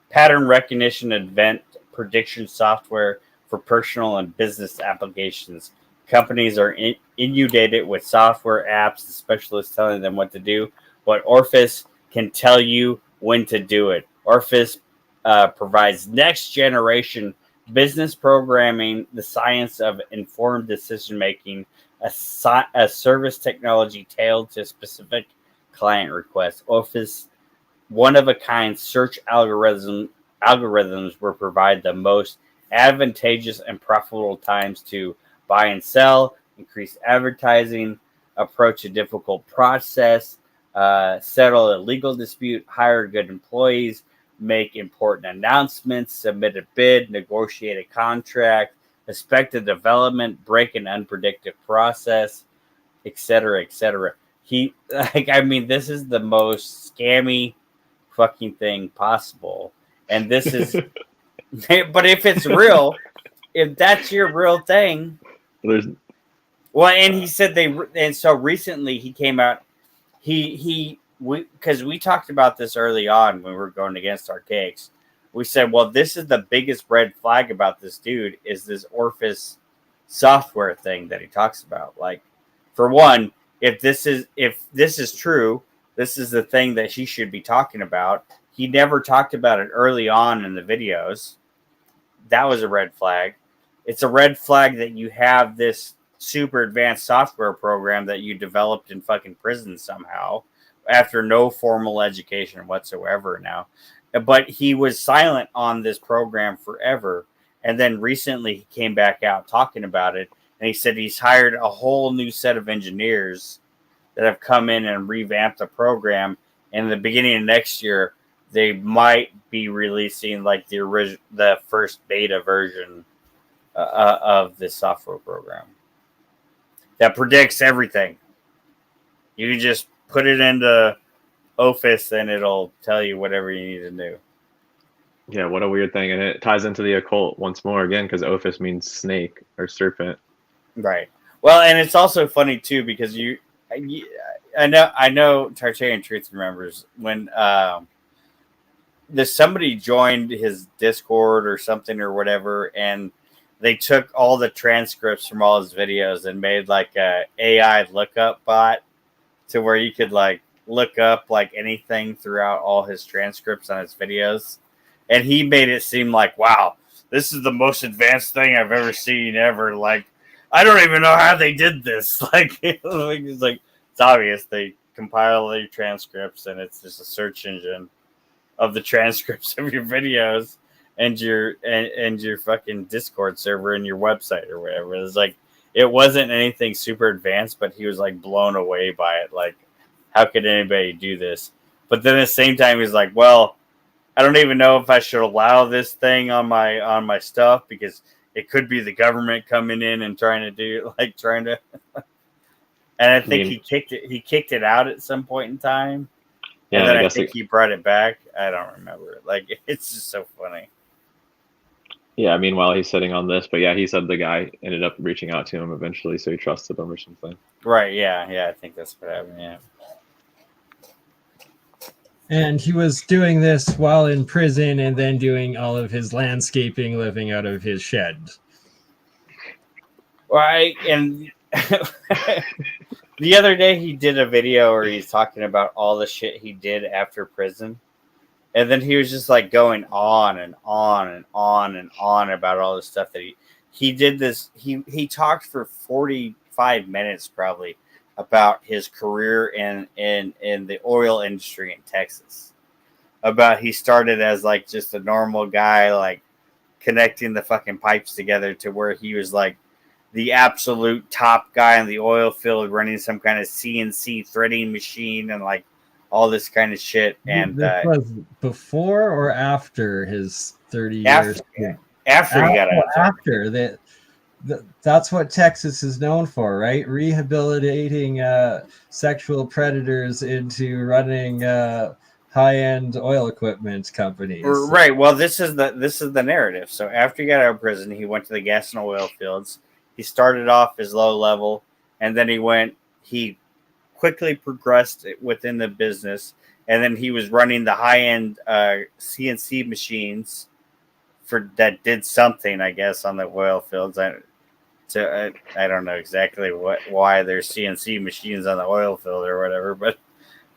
pattern recognition event prediction software for personal and business applications. Companies are inundated with software apps, the specialists telling them what to do, but Orphus can tell you when to do it. Orphus provides next generation business programming, the science of informed decision making, a service technology tailored to specific client requests. Orphus one-of-a-kind search algorithms will provide the most advantageous and profitable times to buy and sell, increase advertising, approach a difficult process, settle a legal dispute, hire good employees, make important announcements, submit a bid, negotiate a contract, inspect a development, break an unpredictable process, etc., etc. This is the most scammy fucking thing possible, and this is but if it's real, if that's your real thing, and he said and so recently he came out, because we talked about this early on when we were going against Archaix. We said, well, this is the biggest red flag about this dude is this Orphus software thing that he talks about. Like, for one, if this is true, This is the thing that he should be talking about. He never talked about it early on in the videos. That was a red flag. It's a red flag that you have this super advanced software program that you developed in fucking prison somehow after no formal education whatsoever now. But he was silent on this program forever. And then recently he came back out talking about it. And he said he's hired a whole new set of engineers that have come in and revamped the program. And in the beginning of next year, they might be releasing like the first beta version of this software program that predicts everything. You can just put it into Orphus and it'll tell you whatever you need to do. Yeah, what a weird thing. And it ties into the occult once more again, because Orphus means snake or serpent. Right. Well, and it's also funny too, because I know Tartarian Truth remembers when somebody joined his Discord or something or whatever, and they took all the transcripts from all his videos and made like a AI lookup bot to where you could like look up like anything throughout all his transcripts on his videos. And he made it seem like, wow, this is the most advanced thing I've ever seen ever. Like, I don't even know how they did this. Like, it's obvious they compile the transcripts and it's just a search engine of the transcripts of your videos and your fucking Discord server and your website or whatever. It's like, it wasn't anything super advanced, but he was like blown away by it. Like, how could anybody do this? But then at the same time, he's like, well, I don't even know if I should allow this thing on my stuff because it could be the government coming in and trying to. And I think he kicked it out at some point in time. Yeah, and then I think he brought it back. I don't remember. Like, it's just so funny. Yeah, meanwhile he's sitting on this, but yeah, he said the guy ended up reaching out to him eventually, so he trusted him or something. Right, yeah, I think that's what happened, yeah. And he was doing this while in prison and then doing all of his landscaping living out of his shed. Right, and the other day he did a video where he's talking about all the shit he did after prison. And then he was just like going on and on and on and on about all the stuff that he did this. He talked for 45 minutes probably about his career in the oil industry in Texas. About he started as like just a normal guy, like connecting the fucking pipes together to where he was like the absolute top guy in the oil field running some kind of CNC threading machine and like all this kind of shit. And this was before or after his 30 years? After he got out. After that. That's what Texas is known for, right? Rehabilitating sexual predators into running high-end oil equipment companies. Right. Well, this is the narrative. So after he got out of prison, he went to the gas and oil fields. He started off as low level, and then he quickly progressed within the business, and then he was running the high-end CNC machines that did something, I guess, on the oil fields. I don't know exactly why there's CNC machines on the oil field or whatever, but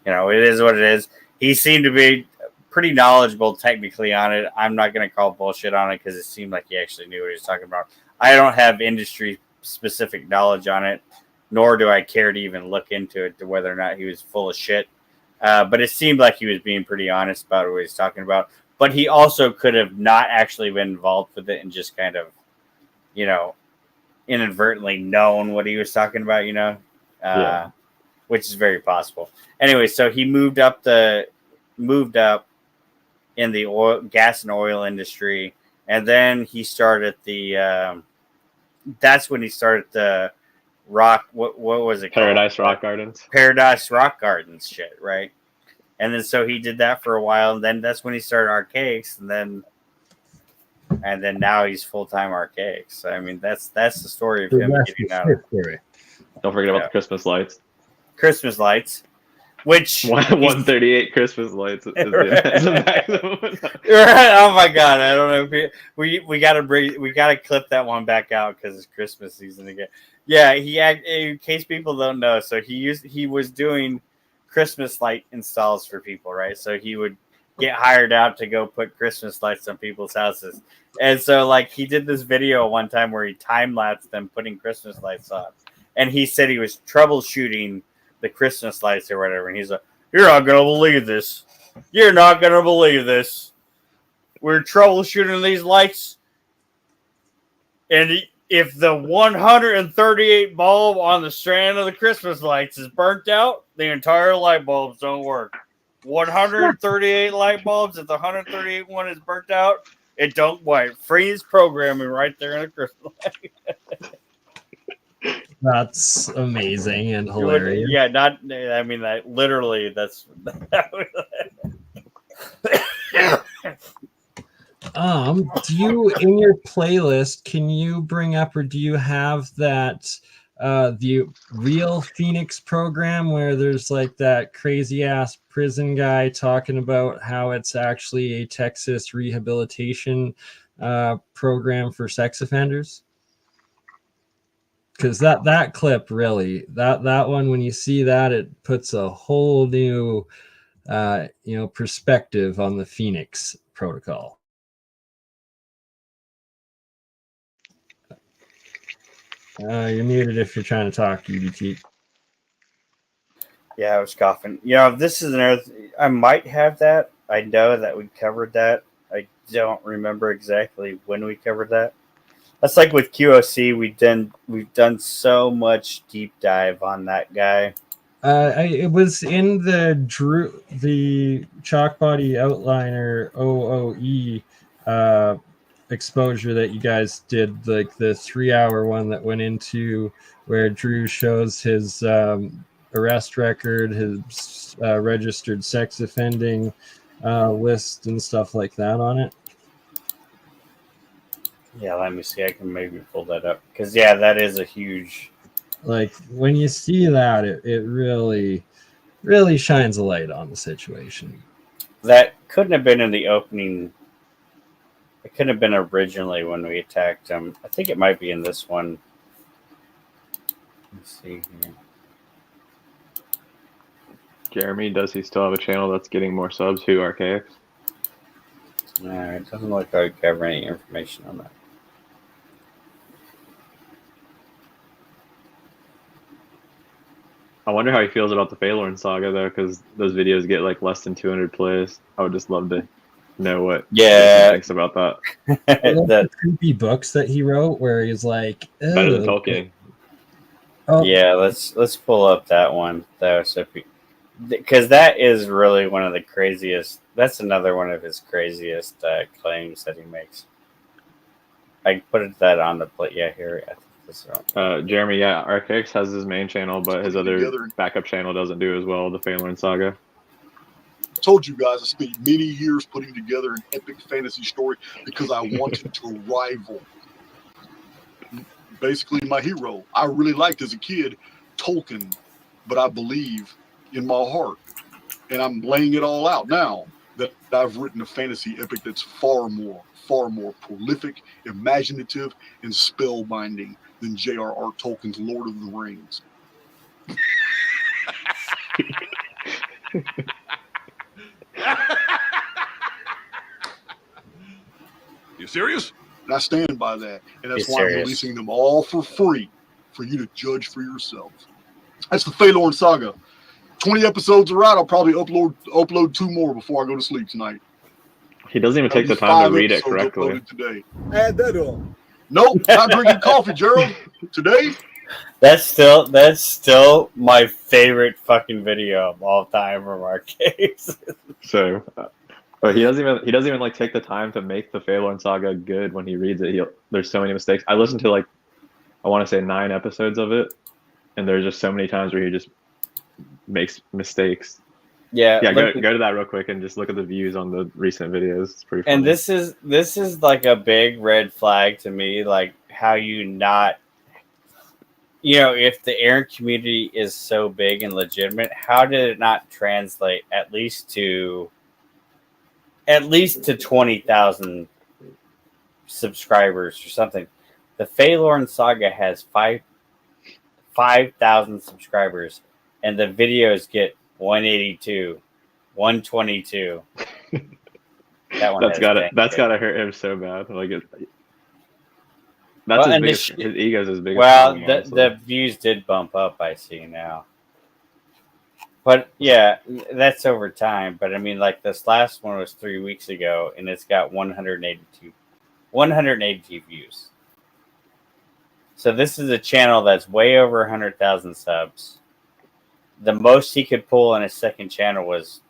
it is what it is. He seemed to be pretty knowledgeable technically on it. I'm not going to call bullshit on it because it seemed like he actually knew what he was talking about. I don't have industry specific knowledge on it, nor do I care to even look into it to whether or not he was full of shit. But it seemed like he was being pretty honest about what he was talking about. But he also could have not actually been involved with it and just kind of, inadvertently known what he was talking about, which is very possible. Anyway, so he moved up in the gas and oil industry, and then he started that's when he started the rock. What was it called? Paradise Rock Gardens. Paradise Rock Gardens shit, right? And then so he did that for a while, and then that's when he started Archaix, and then now he's full-time Archaix. I mean, that's the story of him getting out. Don't forget about the Christmas lights. Christmas lights, which 138 Christmas lights is the maximum. Oh my god, I don't know if we gotta clip that one back out because it's Christmas season again. Yeah, in case people don't know, so he was doing Christmas light installs for people, right? So he would get hired out to go put Christmas lights on people's houses. And so like he did this video one time where he time-lapsed them putting Christmas lights on. And he said he was troubleshooting the Christmas lights or whatever. And he's like, "You're not going to believe this. You're not going to believe this. We're troubleshooting these lights. And if the 138 bulb on the strand of the Christmas lights is burnt out, the entire light bulbs don't work. 138 light bulbs, if the 138 one is burnt out, it don't work. Freeze programming right there in the Christmas light." That's amazing and hilarious. Yeah, not. I mean, that literally. That's. Do you in your playlist? Can you bring up, or do you have that the real Phoenix program where there's like that crazy ass prison guy talking about how it's actually a Texas rehabilitation program for sex offenders? Because that clip really, that one, when you see that, it puts a whole new perspective on the Phoenix protocol. You're muted if you're trying to talk, UDT. Yeah, I was coughing. This is another. I might have that. I know that we covered that. I don't remember exactly when we covered that. That's like with QOC. We've done so much deep dive on that guy. It was in the chalk body outliner OOE exposure that you guys did, like the 3-hour one that went into where Drew shows his arrest record, his registered sex offending list and stuff like that on it. Yeah, let me see. I can maybe pull that up because that is a huge. Like when you see that, it really, really shines a light on the situation. That couldn't have been in the opening. It couldn't have been originally when we attacked him. I think it might be in this one. Let's see here. Jeremy, does he still have a channel that's getting more subs? Who, Archaix? No, it doesn't look like I would cover any information on that. I wonder how he feels about the Phalorn saga though, because those videos get like less than 200 plays. I would just love to know what he thinks about that. The creepy books that he wrote, where he's like, better than Tolkien. Oh. Yeah, let's pull up that one though, so because that is really one of the craziest. That's another one of his craziest claims that he makes. I put that on the plate. Yeah, here. I think this one. Jeremy, Archaix has his main channel, but his other backup channel doesn't do as well. The Phalorn saga. I told you guys I spent many years putting together an epic fantasy story because I wanted to rival basically my hero. I really liked as a kid Tolkien, but I believe in my heart, and I'm laying it all out now that I've written a fantasy epic that's far more prolific, imaginative, and spellbinding than J.R.R. Tolkien's Lord of the Rings. You serious? And I stand by that. And that's why I'm releasing them all for free for you to judge for yourself. That's the Phalorn saga. 20 episodes are out. I'll probably upload 2 more before I go to sleep tonight. He doesn't even take the time to read it correctly. Today. Add that up. Nope, not drinking coffee, Gerald. Today. That's still my favorite fucking video of all time from Archaix. So, but he doesn't even like take the time to make the Phalorn saga good when he reads it. There's so many mistakes. I listened to like, I want to say 9 episodes of it, and there's just so many times where he just makes mistakes. Yeah, go to that real quick and just look at the views on the recent videos. It's pretty funny. And this is like a big red flag to me, like how you not, if the Aaron community is so big and legitimate, how did it not translate at least to 20,000 subscribers or something? The Phalorn saga has 5,000 subscribers, and the videos get 182, 122. That one That's has gotta Sanchez. hurt him so bad. Like that's Well, his and biggest. this- His ego's his biggest Well, problem. the honestly. views did bump up, I see now. But yeah, that's over time. But I mean, like this last one was 3 weeks ago, and it's got 182 views. So this is a channel that's way over 100,000 subs. The most he could pull in a second channel was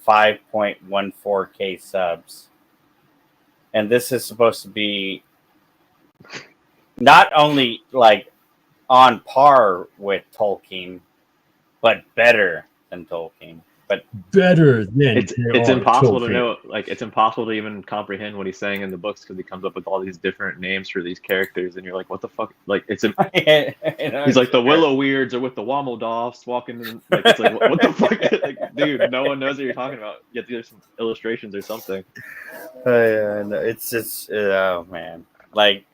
5.14K subs. And this is supposed to be not only like on par with Tolkien, but better than Tolkien. But Better than it's impossible to know. Like it's impossible to even comprehend what he's saying in the books because he comes up with all these different names for these characters, and you're like, what the fuck? Like it's he's like the Willow Weirds or with the Wommeldoffs walking in. Like it's like what the fuck? Like dude, no one knows what you're talking about. Yet there's some illustrations or something. Yeah, no, it's just oh man, like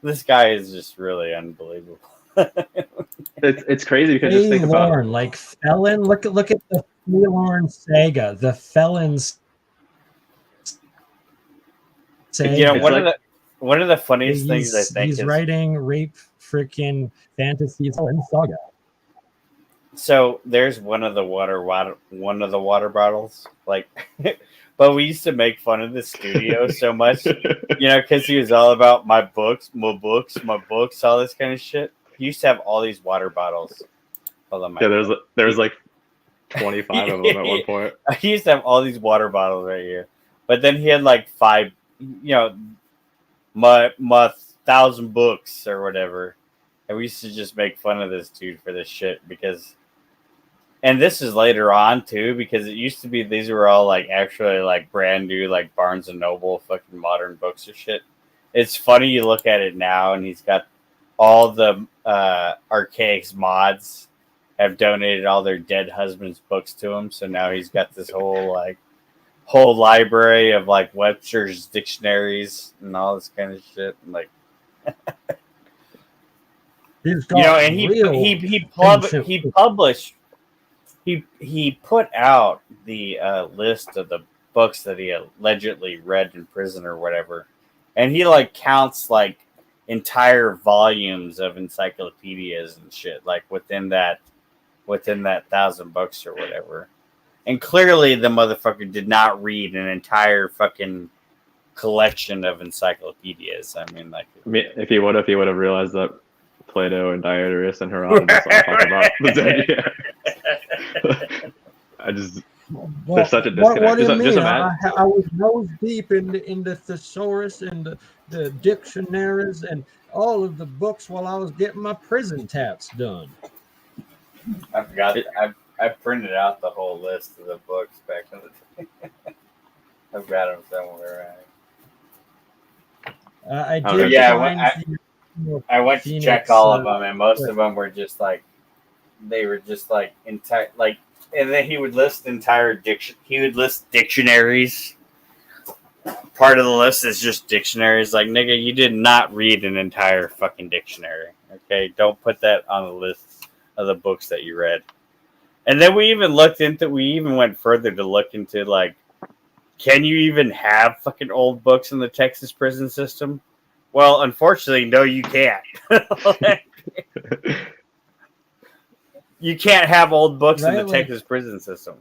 this guy is just really unbelievable. It's crazy because just think about Lorne, like Felon. Look at the Lorne saga, the Felons saga. You know, It's one of the funniest things I think he's is writing rape freaking fantasies in saga. so there's one of the water bottles, like, but we used to make fun of the studio so much, you know, because he was all about my books, all this kind of shit. He used to have all these water bottles. Hold on, yeah, there's like 25 of them at one point. He used to have all these water bottles right here, but then he had like 5, you know, my 1,000 books or whatever, and we used to just make fun of this dude for this shit because. And this is later on too, because it used to be these were all like actually like brand new, like Barnes and Noble fucking modern books or shit. It's funny you look at it now, and he's got all the Archaix mods have donated all their dead husbands' books to him. So now he's got this whole library of like Webster's dictionaries and all this kind of shit. And like, He's you know, got and real he published. He put out the list of the books that he allegedly read in prison or whatever, and he like counts like entire volumes of encyclopedias and shit like within that 1,000 books or whatever. And clearly the motherfucker did not read an entire fucking collection of encyclopedias. I mean, like, If he would have realized that Plato and Diodorus and Herodotus all talk about the Zodiac. I just there's such a disconnect. What do you mean? Imagine. I was nose deep in the thesaurus and the dictionaries and all of the books while I was getting my prison tats done. I forgot. I printed out the whole list of the books back in the day. I've got them somewhere. I Oh, did. yeah, I went to Phoenix, check all of them, and most of them were just like they were just like entire like. And then he would list He would list dictionaries. Part of the list is just dictionaries. Like, nigga, you did not read an entire fucking dictionary. Okay, don't put that on the list of the books that you read. And then we even went further to look into like, can you even have fucking old books in the Texas prison system? Well, unfortunately, no, you can't. You can't have old books in the Texas prison system.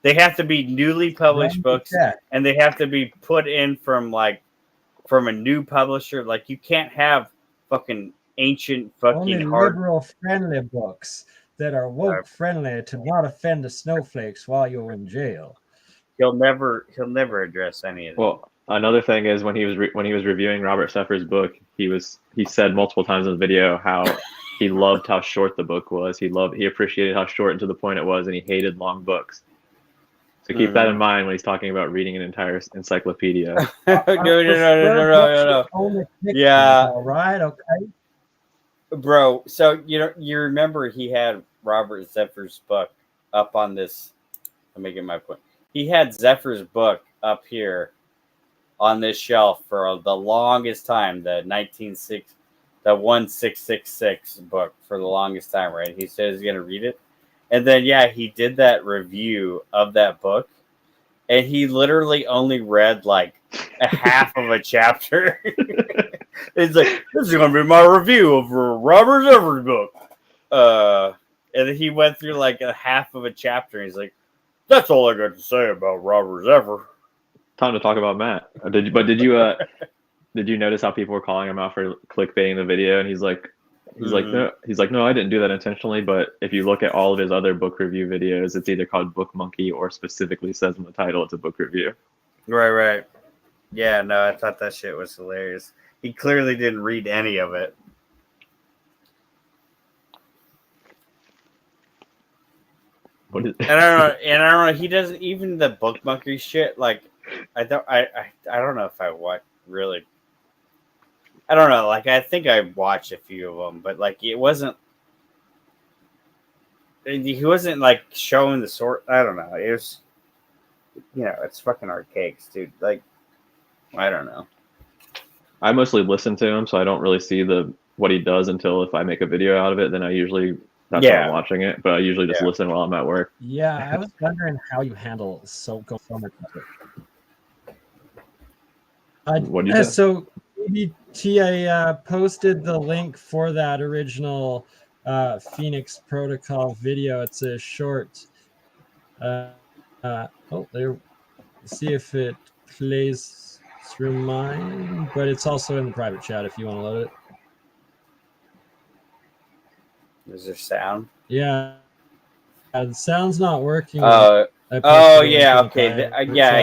They have to be newly published books, and they have to be put in from a new publisher. Like, you can't have fucking ancient fucking only liberal friendly books that are woke friendly to not offend the snowflakes while you're in jail. He'll never address any of that. Well, another thing is when he was reviewing Robert Seffer's book, he said multiple times in the video how he loved how short the book was. He appreciated how short and to the point it was, and he hated long books. So keep that in mind when he's talking about reading an entire encyclopedia. No. Yeah. All right. Okay. Bro, so you remember he had Robert Zephyr's book up on this. Let me get my point. He had Zephyr's book up here on this shelf for the longest time. The 1666 book for the longest time, right? He says he's gonna read it, And then he did that review of that book, and he literally only read like a half of a chapter. He's like, "This is gonna be my review of Robert Everett's book." And then he went through like a half of a chapter. And he's like, "That's all I got to say about Robert Everett." Time to talk about Matt. Did you notice how people were calling him out for clickbaiting the video? And he's like, no, I didn't do that intentionally. But if you look at all of his other book review videos, it's either called Book Monkey or specifically says in the title it's a book review. Right. Yeah, no, I thought that shit was hilarious. He clearly didn't read any of it. And I don't know. He doesn't even the Book Monkey shit. Like, I don't know if I watch really. I don't know. Like, I think I watched a few of them, but like, it wasn't. He wasn't like showing the sort. I don't know. It was, it's fucking Archaix, dude. Like, I don't know. I mostly listen to him, so I don't really see what he does until if I make a video out of it. Then I usually that's why I'm watching it. But I usually just listen while I'm at work. Yeah, I was wondering how you handle so much of it. What do you do? So I posted the link for that original Phoenix Protocol video. It's a short. There. See if it plays through mine, but it's also in the private chat if you want to load it. Is there sound? Yeah, the sound's not working. Okay. I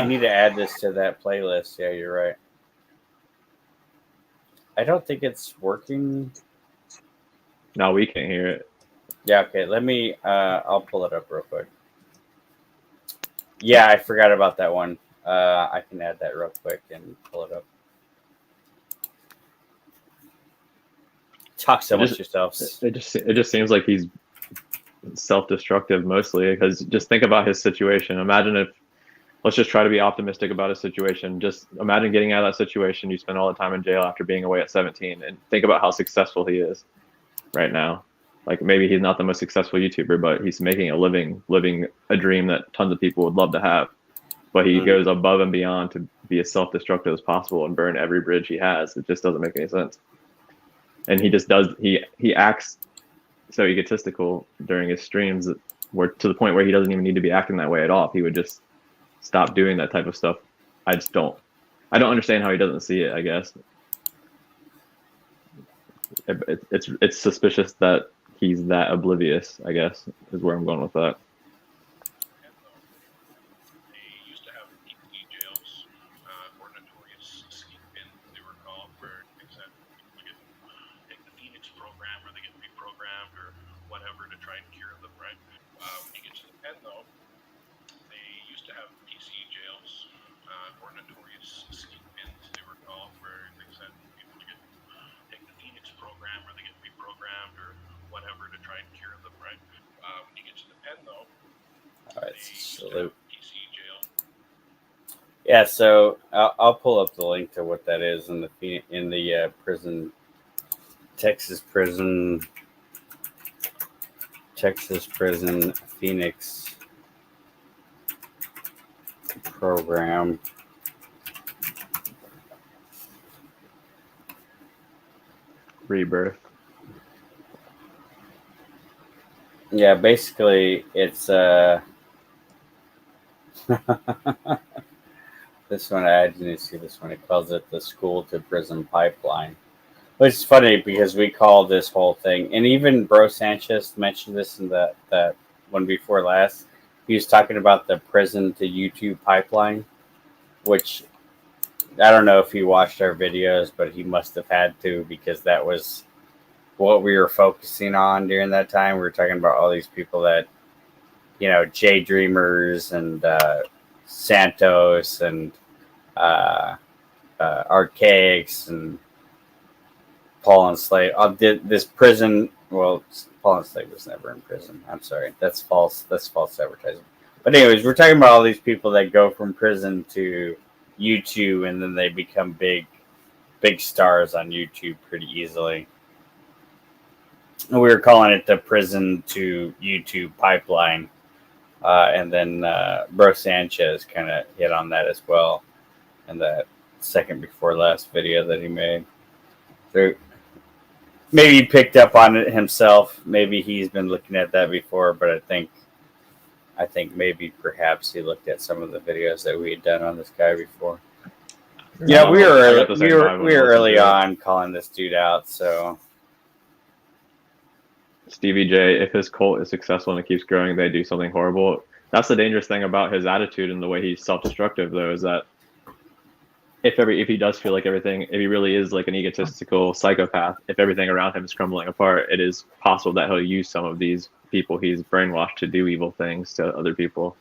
need to add this to that playlist. Yeah, you're right. I don't think it's working. No, we can't hear it. Yeah, okay. Let me. I'll pull it up real quick. Yeah, I forgot about that one. I can add that real quick and pull it up. Talk so much yourselves. It just seems like he's self-destructive mostly, because just think about his situation. Let's just try to be optimistic about his situation. Just imagine getting out of that situation. You spend all the time in jail after being away at 17, and think about how successful he is right now. Like, maybe he's not the most successful YouTuber, but he's making a living a dream that tons of people would love to have. But he goes above and beyond to be as self-destructive as possible and burn every bridge he has. It just doesn't make any sense. And he just does. He acts so egotistical during his streams to the point where he doesn't even need to be acting that way at all. If he would just stop doing that type of stuff, I don't understand how he doesn't see it. I guess it's suspicious that he's that oblivious, I guess, is where I'm going with that. Yeah, so I'll pull up the link to what that is in the prison, Texas prison Phoenix program. Rebirth. Yeah, basically it's this one, I didn't see this one. It calls it the school to prison pipeline. Which is funny because we call this whole thing, and even Bro Sanchez mentioned this in that one before last. He was talking about the prison to YouTube pipeline, which I don't know if he watched our videos, but he must have had to, because that was what we were focusing on during that time. We were talking about all these people that, J Dreamers and Santos and Archaix and Paul Enslaved. This prison. Well, Paul Enslaved was never in prison. I'm sorry. That's false. That's false advertising. But anyways, we're talking about all these people that go from prison to YouTube, and then they become big stars on YouTube pretty easily. we were calling it the prison to YouTube pipeline. And then Bro Sanchez kind of hit on that as well in that second before last video that he made. So maybe he picked up on it himself. Maybe he's been looking at that before, but I think maybe perhaps he looked at some of the videos that we had done on this guy before. Yeah, we were early on calling this dude out, so. Stevie J, if his cult is successful and it keeps growing, they do something horrible. That's the dangerous thing about his attitude and the way he's self-destructive, though, is that if he does feel like everything, if he really is like an egotistical psychopath, if everything around him is crumbling apart, it is possible that he'll use some of these people he's brainwashed to do evil things to other people.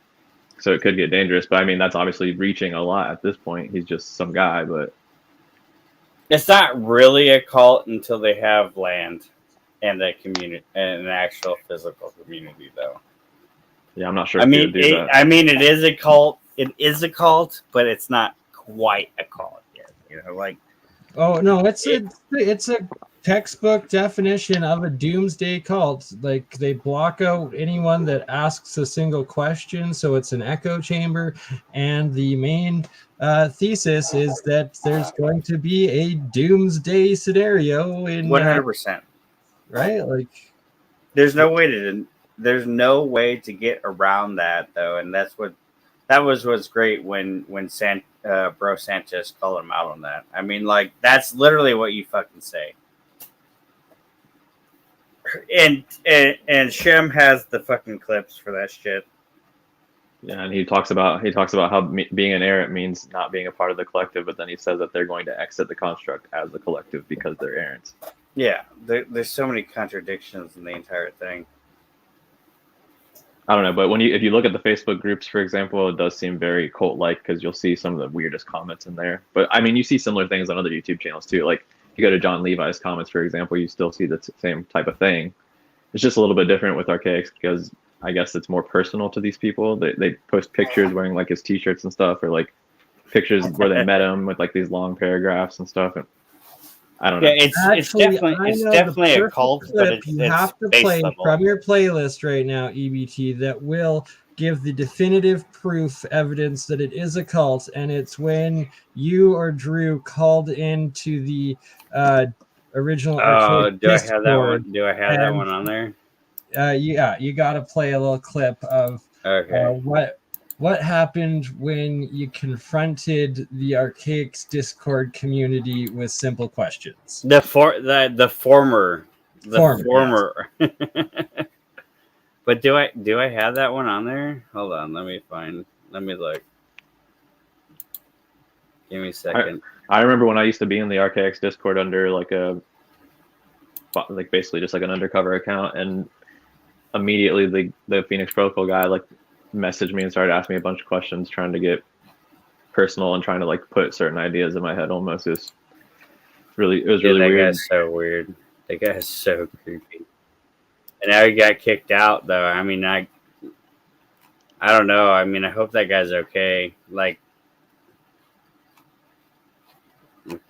So it could get dangerous. But I mean, that's obviously reaching a lot at this point. He's just some guy, but it's not really a cult until they have land and a community and an actual physical community, though. Yeah, I'm not sure. I mean, it is a cult. It is a cult, but it's not quite a cult yet. You know, like. Oh no, it's a textbook definition of a doomsday cult. Like, they block out anyone that asks a single question, so it's an echo chamber. And the main thesis is that there's going to be a doomsday scenario in 100%. Right? Like, there's no way to get around that, though, and what's great when Bro Sanchez called him out on that. I mean, like, that's literally what you fucking say. And Shem has the fucking clips for that shit. Yeah, and he talks about how being an errant means not being a part of the collective, but then he says that they're going to exit the construct as the collective because they're errants. Yeah, there's so many contradictions in the entire thing. I don't know, but if you look at the Facebook groups, for example, it does seem very cult-like because you'll see some of the weirdest comments in there. But I mean, you see similar things on other YouTube channels too. Like, if you go to John Levi's comments, for example, you still see the same type of thing. It's just a little bit different with Archaix because I guess it's more personal to these people. They post pictures wearing like his t-shirts and stuff, or like pictures where they met him with like these long paragraphs and stuff. And I don't know. Yeah, it's definitely a cult, but it's have to play level. From your playlist right now, EBT, that will give the definitive proof evidence that it is a cult, and it's when you or Drew called into the original Archaix do I have that one? Do I have that one on there? Yeah, you got to play a little clip of what happened when you confronted the Archaix Discord community with simple questions. The former. Yes. But do I have that one on there? Hold on, let me look. Give me a second. I remember when I used to be in the Archaix Discord under basically just like an undercover account, and immediately the Phoenix Protocol guy messaged me and started asking me a bunch of questions, trying to get personal and trying to put certain ideas in my head. Almost, it was really weird. That guy's so weird. That guy is so creepy. And now he got kicked out, though. I mean, I don't know. I mean, I hope that guy's okay. I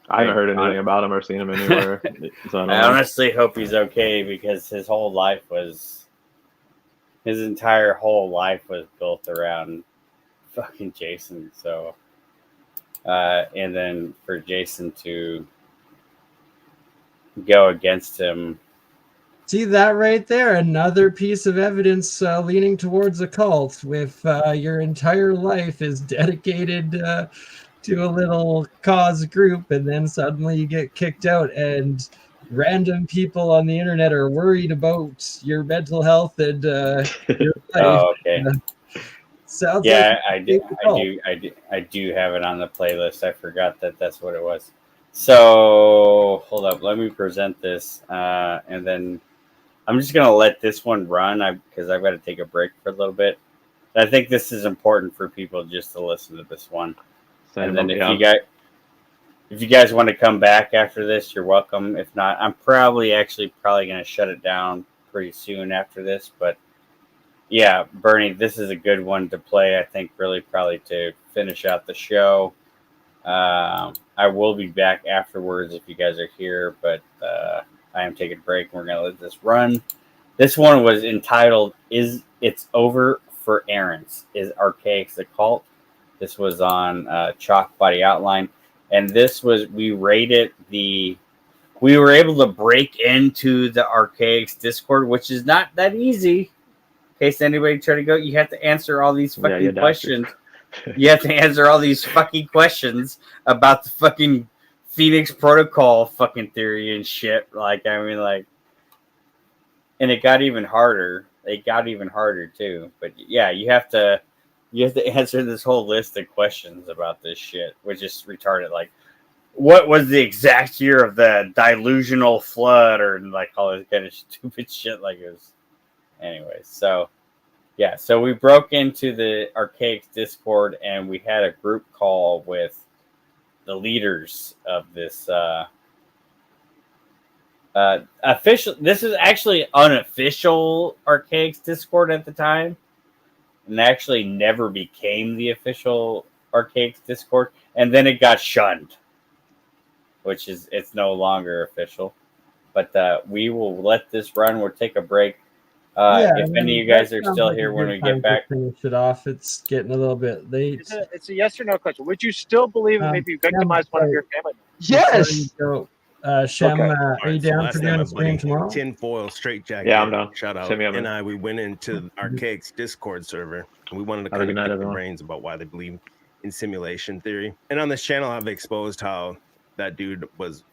haven't heard anything about him or seen him anywhere. So I honestly hope he's okay, because his entire whole life was built around fucking Jason. So, and then for Jason to go against him. See that right there? Another piece of evidence leaning towards a cult. If your entire life is dedicated to a little cause group, and then suddenly you get kicked out, and random people on the internet are worried about your mental health and your life. Oh, okay. Sounds yeah, like I do have it on the playlist. I forgot that's what it was. So hold up, let me present this, and then I'm just gonna let this one run because I've got to take a break for a little bit. I think this is important for people just to listen to this one. And then if you guys want to come back after this, you're welcome. If not, I'm probably going to shut it down pretty soon after this. But yeah, Bernie, this is a good one to play. I think probably to finish out the show. I will be back afterwards if you guys are here, but I am taking a break. We're gonna let this run. This one was entitled "Is It's Over for Errands? Is Archaix a Cult?" This was on Chalk Body Outline, and this was we rated the. We were able to break into the Archaix Discord, which is not that easy. In case anybody try to go, you have to answer all these fucking questions. You have to answer all these fucking questions about the fucking Phoenix Protocol fucking theory and shit. Like, I mean, like, and it got even harder. It got even harder too. But yeah, you have to answer this whole list of questions about this shit, which is retarded. Like, what was the exact year of the delusional flood, or like all this kind of stupid shit? Like, it was, anyways. So yeah, so we broke into the Archaix Discord and we had a group call with the leaders of this official. This is actually unofficial Archaix Discord at the time, and actually never became the official Archaix Discord, and then it got shunned, which is it's no longer official. But we will let this run. We'll take a break. If any of you guys are still here when we get back, finish it off. It's getting a little bit late. It's a yes or no question. Would you still believe it maybe victimized one of your family members? Yes. Shem, Okay. are you down for doing a stream tomorrow? Tinfoil straight jacket. Yeah, I'm down. Shout out. Send me over. And we went into Archaix Discord server, and we wanted to Have a kind good of night, pick their everyone. brains about why they believe in simulation theory. And on this channel, I've exposed how that dude was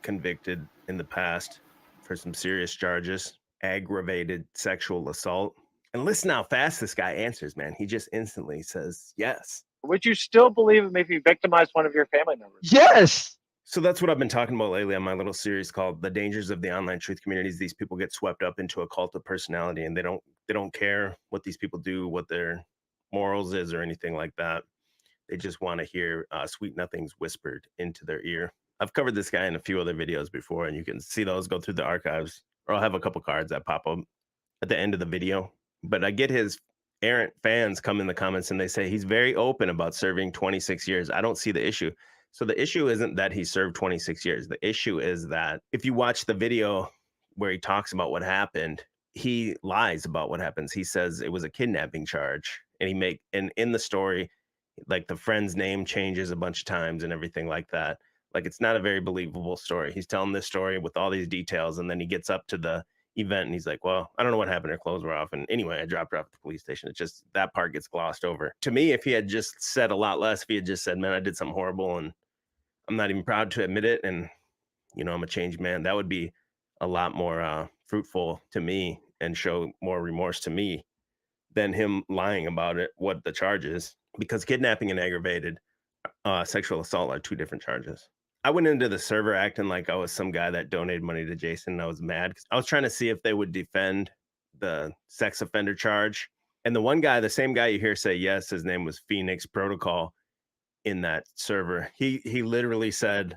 convicted in the past for some serious charges, aggravated sexual assault. And listen how fast this guy answers, man. He just instantly says yes. Would you still believe it maybe victimized one of your family members? Yes. So that's what I've been talking about lately on my little series called The Dangers of the Online Truth Communities. These people get swept up into a cult of personality, and they don't care what these people do, what their morals is, or anything like that. They just want to hear sweet nothings whispered into their ear. I've covered this guy in a few other videos before, and you can see those, go through the archives, or I'll have a couple cards that pop up at the end of the video. But I get his errant fans come in the comments and they say he's very open about serving 26 years. I don't see the issue. So the issue isn't that he served 26 years. The issue is that if you watch the video where he talks about what happened, he lies about what happens. He says it was a kidnapping charge, and in the story, like the friend's name changes a bunch of times and everything like that. Like, it's not a very believable story. He's telling this story with all these details, and then he gets up to the event and he's like, well, I don't know what happened. Her clothes were off. And anyway, I dropped her off at the police station. It's just that part gets glossed over. To me, if he had just said a lot less, if he had just said, man, I did something horrible and I'm not even proud to admit it, and, you know, I'm a changed man, that would be a lot more fruitful to me and show more remorse to me than him lying about it, what the charge is, because kidnapping and aggravated sexual assault are two different charges. I went into the server acting like I was some guy that donated money to Jason, and I was mad because I was trying to see if they would defend the sex offender charge. And the one guy, the same guy you hear say yes, his name was Phoenix Protocol in that server. He literally said,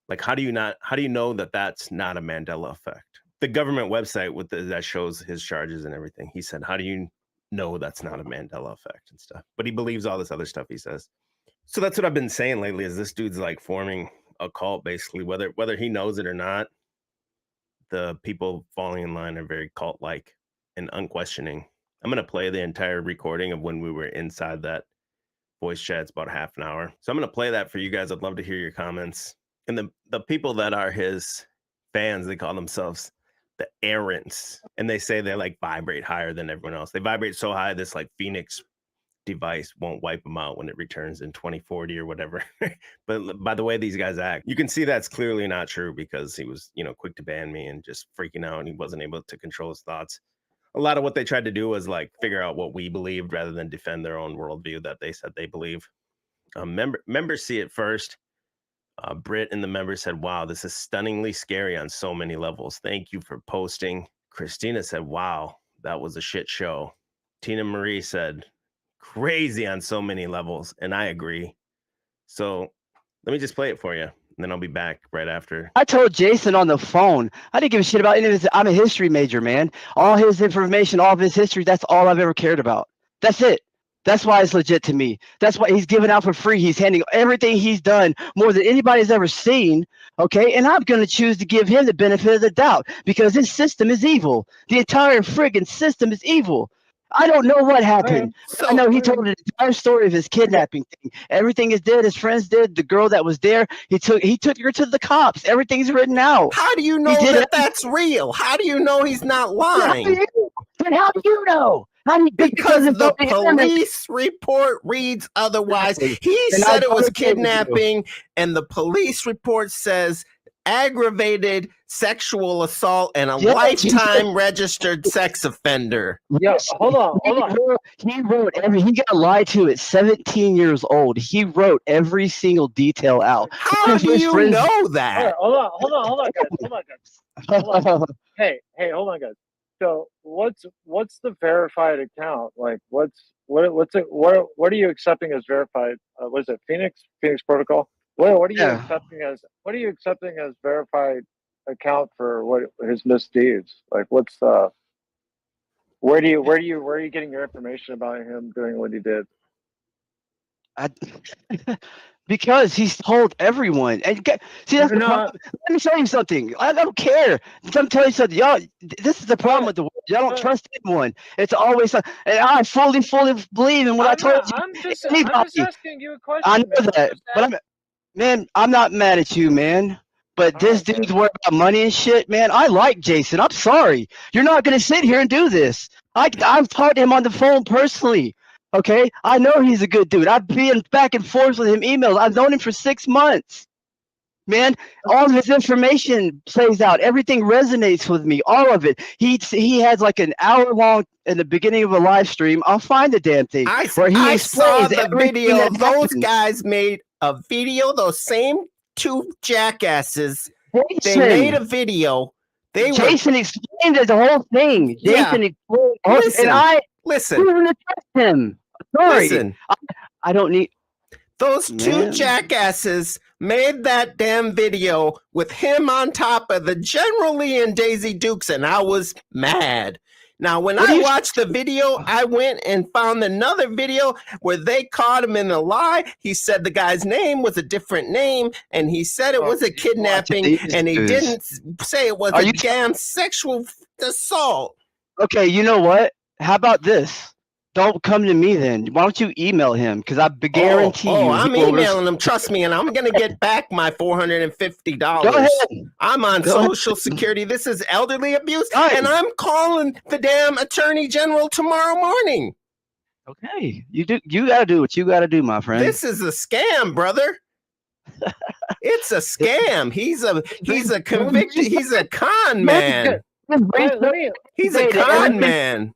like, how do you know that that's not a Mandela effect? The government website with that shows his charges and everything. He said, how do you know that's not a Mandela effect and stuff? But he believes all this other stuff he says. So that's what I've been saying lately, is this dude's like forming a cult, basically, whether he knows it or not. The people falling in line are very cult-like and unquestioning. I'm going to play the entire recording of when we were inside that voice chat. It's about half an hour. So I'm going to play that for you guys. I'd love to hear your comments. And the people that are his fans, they call themselves the errants. And they say they like vibrate higher than everyone else. They vibrate so high, this like Phoenix device won't wipe them out when it returns in 2040 or whatever. But by the way these guys act, you can see that's clearly not true, because he was, you know, quick to ban me and just freaking out, and he wasn't able to control his thoughts. A lot of what they tried to do was like figure out what we believed rather than defend their own worldview that they said they believe. Members see it first. Britt and the members said, wow, this is stunningly scary on so many levels. Thank you for posting. Christina said, wow, that was a shit show. Tina Marie said, crazy on so many levels, and I agree. So let me just play it for you, and then I'll be back right after. I told Jason on the phone, I didn't give a shit about any of his. I'm a history major, man. All his information, all of his history, that's all I've ever cared about. That's it. That's why it's legit to me. That's why he's giving out for free. He's handing everything he's done more than anybody's ever seen. Okay, and I'm going to choose to give him the benefit of the doubt because this system is evil. The entire friggin' system is evil. I don't know what happened. So I know he told the entire story of his kidnapping thing. Everything is dead. His friends did. The girl that was there, he took her to the cops. Everything's written out. how do you know that that's real? How do you know he's not lying? Then how do you know? How do you, Because it's the on the internet. police report reads otherwise. Exactly. He And said I it was agree with you. kidnapping, and the police report says aggravated sexual assault and a Yes, lifetime registered sex offender. Yeah, hold on. He wrote he got lied to at 17 years old. He wrote every single detail out. How do you know All right, that? hold on, guys. Hey, hold on, guys. So what's the verified account? Like what are you accepting as verified? What is it? Phoenix Protocol? What are you accepting as verified account for what his misdeeds? Like what's where are you getting your information about him doing what he did? Because he's told everyone. And see, that's the problem. Let me show you something. I don't care. Let me tell you something. Y'all, this is the problem with the world. Y'all don't trust anyone. It's always and I fully believe in what I told you. I'm just Anybody. asking you a question. I know that, but I'm not mad at you, man. But this dude's worried about money and shit, man. I like Jason. I'm sorry. You're not gonna sit here and do this. I've talked to him on the phone personally. Okay, I know he's a good dude. I've been back and forth with him emails. I've known him for 6 months. Man, all of his information plays out. Everything resonates with me. All of it. He has like an hour long in the beginning of a live stream. I'll find the damn thing where he I saw explains the everything video. that Those happened. guys made a video. Those same two jackasses. They Jason. made a video. Jason explained the whole thing. Jason explained the whole thing. And I listen. didn't trust him. Sorry. Listen. I don't need. Those two jackasses made that damn video with him on top of the General Lee and Daisy Dukes, and I was mad. Now, when I watched the video, I went and found another video where they caught him in a lie. He said the guy's name was a different name, and he said it was a kidnapping, and he didn't say it was a damn sexual assault. Okay, you know what? How about this? Don't come to me then. Why don't you email him? Because I guarantee you. I'm emailing him. Trust me, and I'm gonna get back my $450. Go ahead. I'm on Social Security. This is elderly abuse, and I'm calling the damn Attorney General tomorrow morning. Okay, you gotta do what you gotta do, my friend. This is a scam, brother. It's a scam. He's a convicted. He's a con man. He's a con man.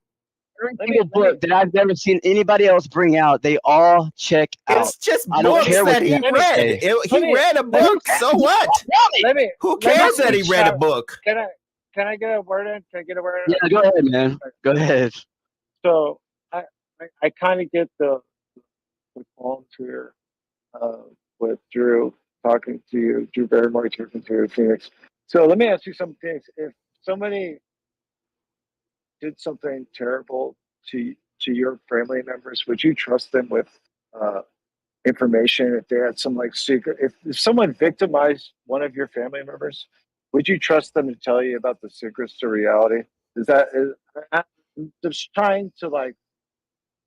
Every single book that I've never seen anybody else bring out, they all check out. It's just books that he read. He read a book, so what? Who cares that he read a book? Can I get a word in? Can I get a word in? Yeah, go ahead, man. Go ahead. So I kind of get the volunteer with Drew talking to you, Drew Barrymore talking to you, Phoenix. So let me ask you some things. If somebody did something terrible to your family members, would you trust them with information? If they had some like secret, if someone victimized one of your family members, would you trust them to tell you about the secrets to reality? I'm just trying to like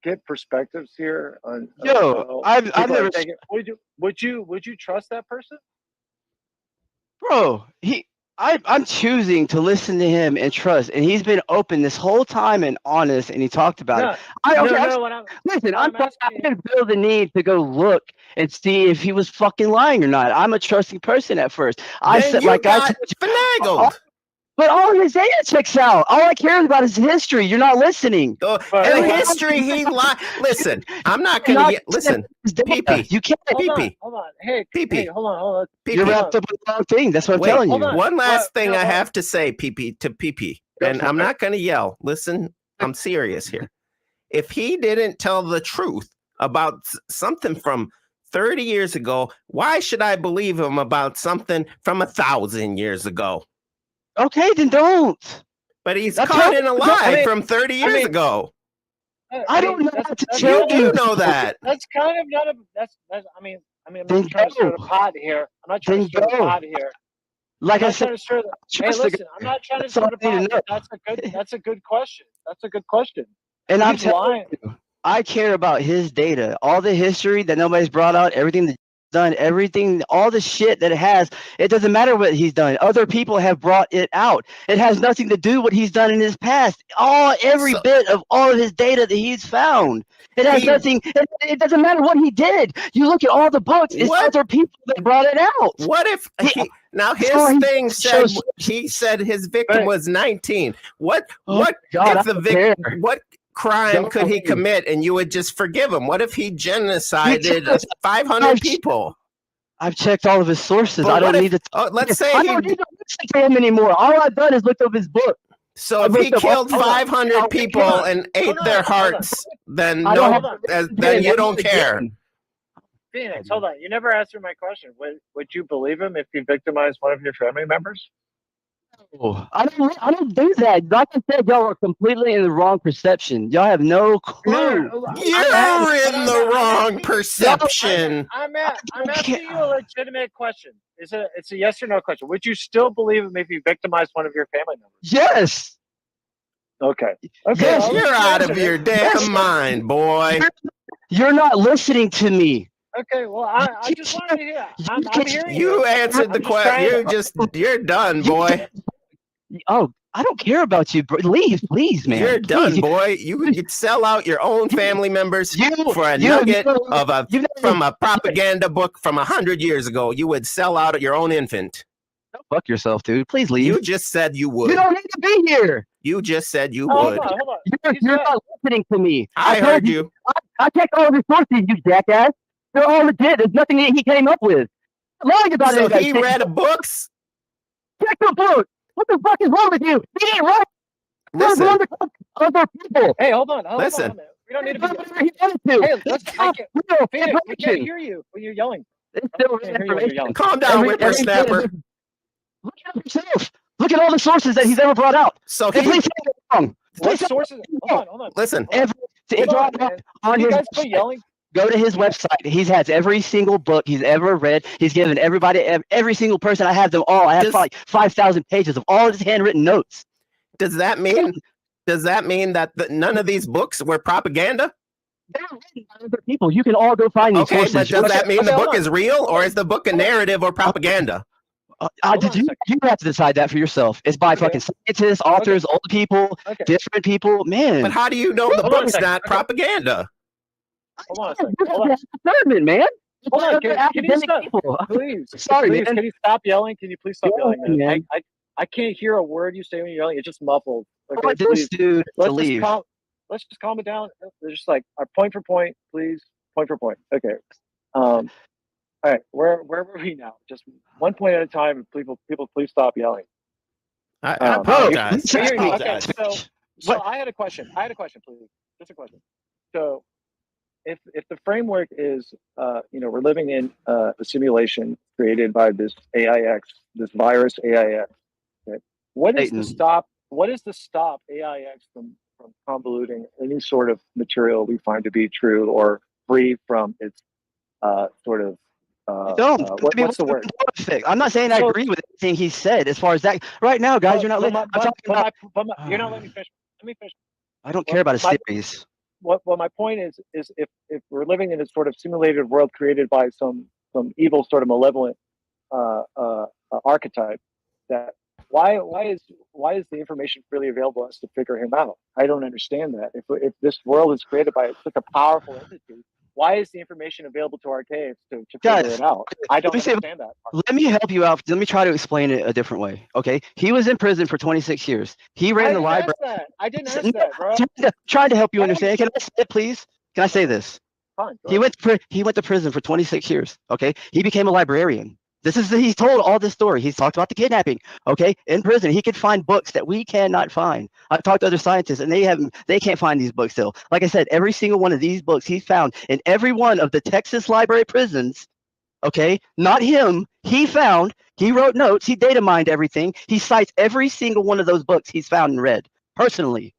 get perspectives here on. I've never. Would you trust that person? Bro, I'm choosing to listen to him and trust, and he's been open this whole time and honest, and he talked about it. I didn't feel the need to go look and see if he was fucking lying or not. I'm a trusting person at first. Finagled. But all his data checks out. All I care about is history. You're not listening. The history he lied. Listen, I'm not gonna listen. PP, you can't. PP. Hold on. Hey, PP. Hold on. You're wrapped up in the wrong thing. That's what I'm telling you. One last thing I have to say, PP, to PP, and I'm not gonna yell. Listen, I'm serious here. If he didn't tell the truth about something from 30 years ago, why should I believe him about something from 1,000 years ago? Okay, then don't. But he's caught in a lie from 30 years ago. I don't know that's- what to that's tell You kind do of- know that. That's kind of not a. That's. I mean, I'm Then not trying to stir the go. pot here. I'm not trying to Then stir the go. pot here. Like I'm I not said, trying to stir the. Hey, trust the listen, I'm not trying to That's stir all the I need to pot. know. That's a good question. That's a good question. and I'm He's telling lying. you, I care about his data, all the history that nobody's brought out, everything that's done, everything, all the shit that it has. It doesn't matter what he's done. Other people have brought it out. It has nothing to do with what he's done in his past. Every So- bit of all of his data that he's found. It has He- nothing. It doesn't matter what he did. You look at all the books. It's What? other people that brought it out. What if Yeah. now his So he thing said shows- he said his victim Right. was 19. What Oh what God, if the I don't victim care. what crime Don't could he believe. commit and you would just forgive him? What if he genocided 500 people? I've checked all of his sources. But I don't what need to. let's say I don't he, need to listen to him anymore. All I've done is looked up his book. so I if he looked up all- killed hold on. 500 Hold people on. and ate Hold on. their Hold on. hearts, then I don't no, have to listen to then him you ever don't care. again. Phoenix, hold on. You never answered my question. Would you believe him if he victimized one of your family members? I don't do that. Like I said, y'all are completely in the wrong perception. Y'all have no clue. You're in the wrong perception. I'm asking you a legitimate question. It's a yes or no question. Would you still believe him if he victimized one of your family members? Yes. Okay. Yes, I'll You're let you out answer of your it. damn mind, boy. You're not listening to me. Okay, well, I just wanted to hear. I'm hearing You answered the I'm just question. trying You're done, boy. Oh, I don't care about you, bro. Leave, please, man. You're done, Please. boy. You'd sell out your own family members for a nugget of from a propaganda book from 100 years ago. You would sell out your own infant. Fuck yourself, dude. Please leave. You just said you would. You don't need to be here. You just said you Oh, would. hold on. You're not listening to me. I told heard you. I checked all of his sources, you jackass. They're all legit. There's nothing that he came up with. Lying about So it. he read books. Check the book. What the fuck is wrong with you? He didn't write. Listen, Other people. Hey, hold on. Listen. On a minute. We don't need to be. Whatever he wanted to. Hey, listen. I It's can't, real Phoenix, we can't information. hear you when you're yelling. It's still I can't hear you when you're information. yelling. calm down, Every whippersnapper. bit of- Look at yourself. Look at all the sources that he's ever brought out. So And he please tell me I'm wrong. What Please tell me sources? Hold on. listen. Every, Hold it's on, on, man. on You his guys quit website. yelling. Go to his website. He has every single book he's ever read. He's given everybody, every single person. I have them all. I have probably 5,000 pages of all of his handwritten notes. Does that mean that none of these books were propaganda? They're written by other people. You can all go find these Okay, sources. but does that mean Okay, the hold book on. is real, or is the book a narrative or propaganda? Hold on a you have to decide that for yourself. It's by Okay. fucking scientists, authors, old people, Okay. different people. Man, But how do you know the Hold on a book's second. not Okay. propaganda? Hold on a second. you Hold have to have discernment, man. It's Hold like on. other Can you academic stop? people. Please. Sorry, please, man. can you stop yelling? Can you please stop Yeah, yelling, man? man. I can't hear a word you say when you're yelling. It's just muffled. I Okay, want this please. dude to Let's leave. let's just calm it down. It's just like point for point, please. Point for point. Okay. All right. Where were we now? Just one point at a time. People, please stop yelling. I Oh, apologize. you- I you- okay, apologize. So I had a question. Please. Just a question. So if the framework is we're living in a simulation created by this AIX, this virus AIX. Okay? What is Satan. to stop AIX from convoluting any sort of material we find to be true or free from its sort of what's the word? Perfect. I'm not saying I So- agree with anything he said as far as that. Right now, guys, you're not listening. I'm talking about. You're not letting me finish. Let me finish. I don't care about a my- series. What my point is if we're living in a sort of simulated world created by some evil sort of malevolent archetype, that why is the information freely available to us to figure him out? I don't understand that. If this world is created by such a powerful entity, why is the information available to Archaix to Guys, figure it out? I don't let me say- understand that. Let me help you out. Let me try to explain it a different way. Okay, he was in prison for 26 years. He ran the library. I didn't ask that, bro. Trying to help you understand. Can I say it, please? Can I say this? Fine, go He ahead. went to prison for 26 years. Okay, he became a librarian. He's told all this story. He's talked about the kidnapping. Okay, in prison, he could find books that we cannot find. I've talked to other scientists, and they can't find these books still. Like I said, every single one of these books he's found in every one of the Texas library prisons. Okay, not him. He wrote notes. He data mined everything. He cites every single one of those books he's found and read personally.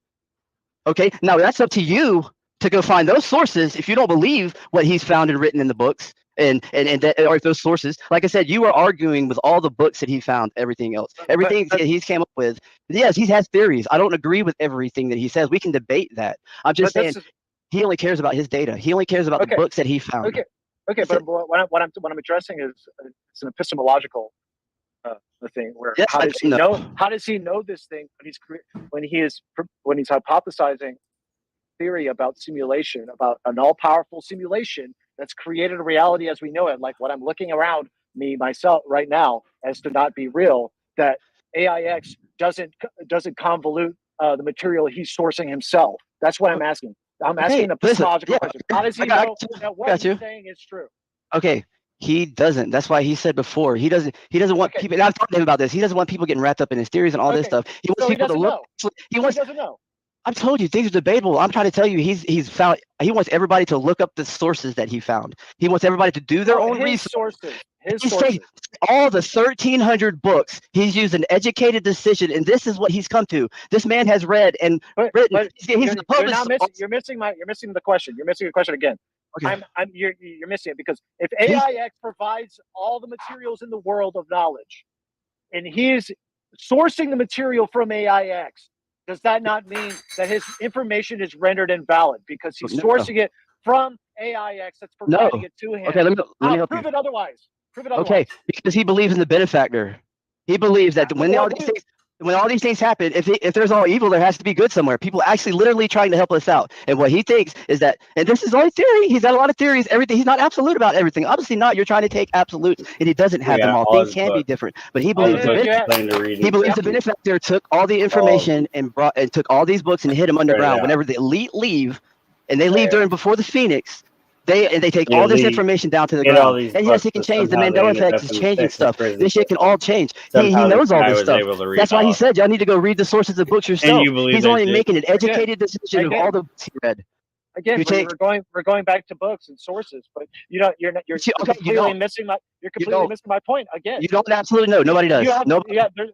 Okay, now that's up to you to go find those sources if you don't believe what he's found and written in the books. And that, or if those sources, like I said, you are arguing with all the books that he found, everything else, everything that he's came up with. Yes, he has theories. I don't agree with everything that he says. We can debate that. I'm just saying he only cares about his data. He only cares about the books that he found. Okay, but what I'm addressing is it's an epistemological thing where Yes, how does he know this thing when he's hypothesizing theory about simulation, about an all-powerful simulation that's created a reality as we know it, like what I'm looking around myself right now as to not be real, that AIX doesn't convolute the material he's sourcing himself. That's what I'm asking. I'm asking a epistemological question. How does he know that what he's saying is true? Okay. He doesn't. That's why he said before he doesn't want people. And I've talked to him about this. He doesn't want people getting wrapped up in his theories and all this stuff. He wants people to look. He doesn't know. I've told you things are debatable. I'm trying to tell you he wants everybody to look up the sources that he found. He wants everybody to do their own research. His sources. All the 1,300 books, he's used an educated decision, and this is what he's come to. This man has read and written. But you're missing the question. You're missing the question again. Okay. You're missing it because if AIX provides all the materials in the world of knowledge, and he's sourcing the material from AIX, does that not mean that his information is rendered invalid because he's sourcing it from AIX that's providing it to him? Okay, let me prove it otherwise. Okay, because he believes in the benefactor. He believes that when all these things happen, if there's all evil, there has to be good somewhere. People actually literally trying to help us out. And what he thinks is that, and this is only theory, he's got a lot of theories, everything. He's not absolute about everything. Obviously not. You're trying to take absolutes, and he doesn't have them all. Things can be different. But he believes the benefactor took all the information and took all these books and hid them underground. Whenever the elite leave, and they leave before the Phoenix, they take all this information down to the ground. And yes, he can change. The Mandela effect is changing stuff. This shit can all change. He knows all this stuff. That's why he said y'all need to go read the sources of books yourself. He's only making an educated decision of all the books he read. Again, we're going back to books and sources, but you're completely missing my point again. You don't absolutely know. Nobody does.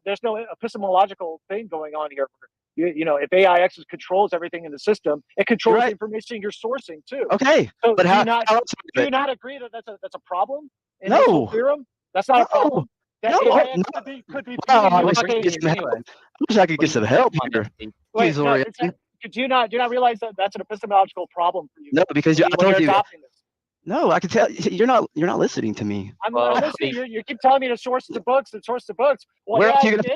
There's no epistemological thing going on here. If AIX controls everything in the system, it controls the information you're sourcing too. Okay, so but do you not agree that that's a problem? No, theorem? That's not a problem. That AIX could be. I wish I could get some help here. Wait, do you not realize that that's an epistemological problem for you? No, because I told you. No, I can tell you're not listening to me. I'm listening. You keep telling me to source the books and source the books. Well, where else are you going to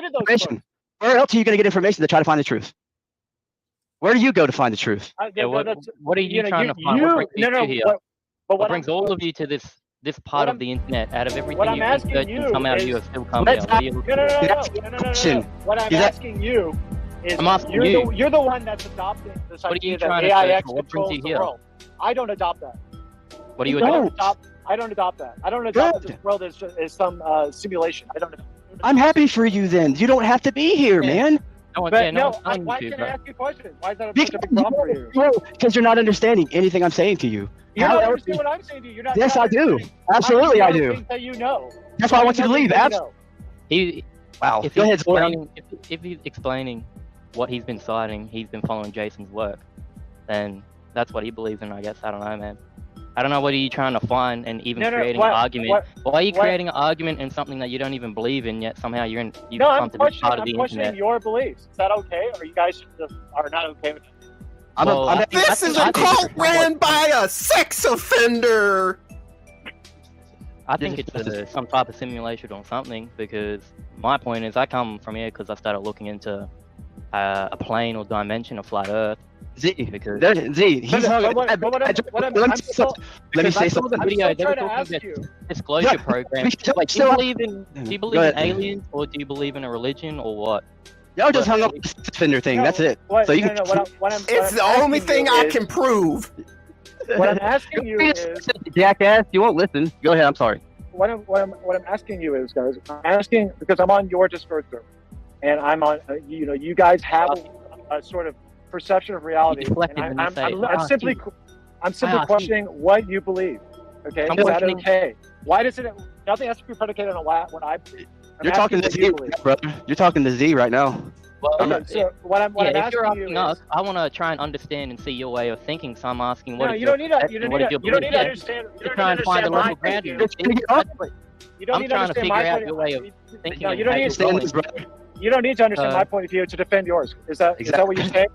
get information to try to find the truth? Where do you go to find the truth? What are you trying to find? What brings all of you to this part of the internet? Out of everything you've researched and somehow you have still come here. What I'm asking you is you're the one that's adopting this idea that AIX controls the world. I don't adopt that. What do you adopt? I don't adopt that. I don't adopt that this world is some simulation. I don't adopt. I'm happy for you then. You don't have to be here, man. Why can I ask you a question? Why is that such a big problem for you? Because you're not understanding anything I'm saying to you. You don't understand what I'm saying to you. Yes, I do. Absolutely, I do. That you know. That's why I want you to leave. Wow. Go ahead. If he's explaining what he's been citing, he's been following Jason's work, then that's what he believes in, I guess. I don't know, man. I don't know what are you trying to find and even creating an argument. Why are you creating an argument in something that you don't even believe in yet? Somehow you've come to be part of the internet. I'm questioning your beliefs. Is that okay? Or you guys are not okay with Well, it? this is a cult ran by a sex offender. I think it's some type of simulation or something, because my point is I come from here because I started looking into a plane or dimension of flat Earth. Let me say something. Video, they were talking about disclosure program. Like, do you believe in aliens, or do you believe in a religion, or what? Y'all just hung up the offender thing. That's it. So you can. It's the only thing I can prove. What I'm asking you is, jackass, you won't listen. Go ahead. I'm sorry. What I'm asking you is, guys, I'm asking because I'm on your Discord server, and I'm on. You guys have a sort of perception of reality. And I'm simply questioning what you believe. Okay, is that okay? Why does it? Nothing has to be predicated on what I believe. You're talking to Z, brother. You're talking to Z right now. Well, so what I'm if asking you're you asking is, us, I want to try and understand and see your way of thinking. So I'm asking, what no, is you your don't need to. perspective You and don't what need is to. your You don't need to belief? understand. You To don't try need and to find a understand my level point of ground view. here. That's what You don't I'm need to trying to understand figure my out point. your way of thinking. No, and you don't how need you're to. going. You don't need to understand my point of view to defend yours. Is that what you're saying?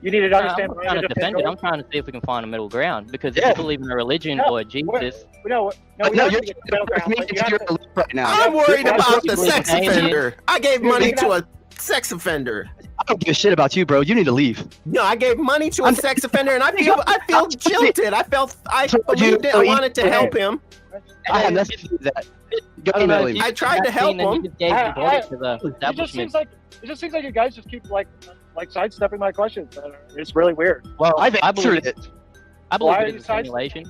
You need to No, understand I'm not mine trying to defend defend it. yours? I'm trying to see if we can find a middle ground. Because if you believe in a religion or a Jesus, No, we're not going to get the middle ground. But you have to, right now. I'm worried That's about what the you believe sex in, Damien. offender. I gave You're money thinking to a sex offender. I don't give a shit about you, bro. You need to leave. No, I gave money to a sex offender, and I feel jilted. I believed it. I wanted to help him. I have nothing to do with that. Go I don't know. email if him. I tried to help then you him. just gave your body to the it just establishment. seems like you guys just keep like sidestepping my questions. It's really weird. Well, I've I answered believe it. I Why believe are it you is a simulation.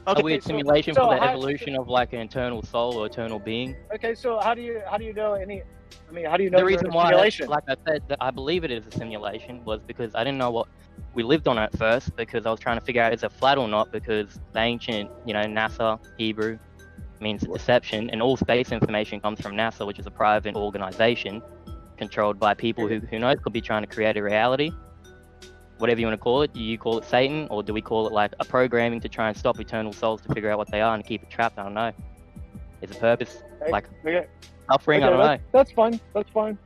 Okay, A weird so- simulation so for the how- evolution of like an eternal soul or eternal being. Okay, so how do you know any? I mean, how do you know The you're reason in a why, simulation? like I said, that I believe it is a simulation was because I didn't know what we lived on at first, because I was trying to figure out is it flat or not, because the ancient, NASA, Hebrew, means deception, and all space information comes from NASA, which is a private organization controlled by people who knows, could be trying to create a reality. Whatever you want to call it, do you call it Satan, or do we call it like a programming to try and stop eternal souls to figure out what they are and keep it trapped? I don't know. Is it purpose? Like Okay, suffering? I don't know. that's fine. That's fine.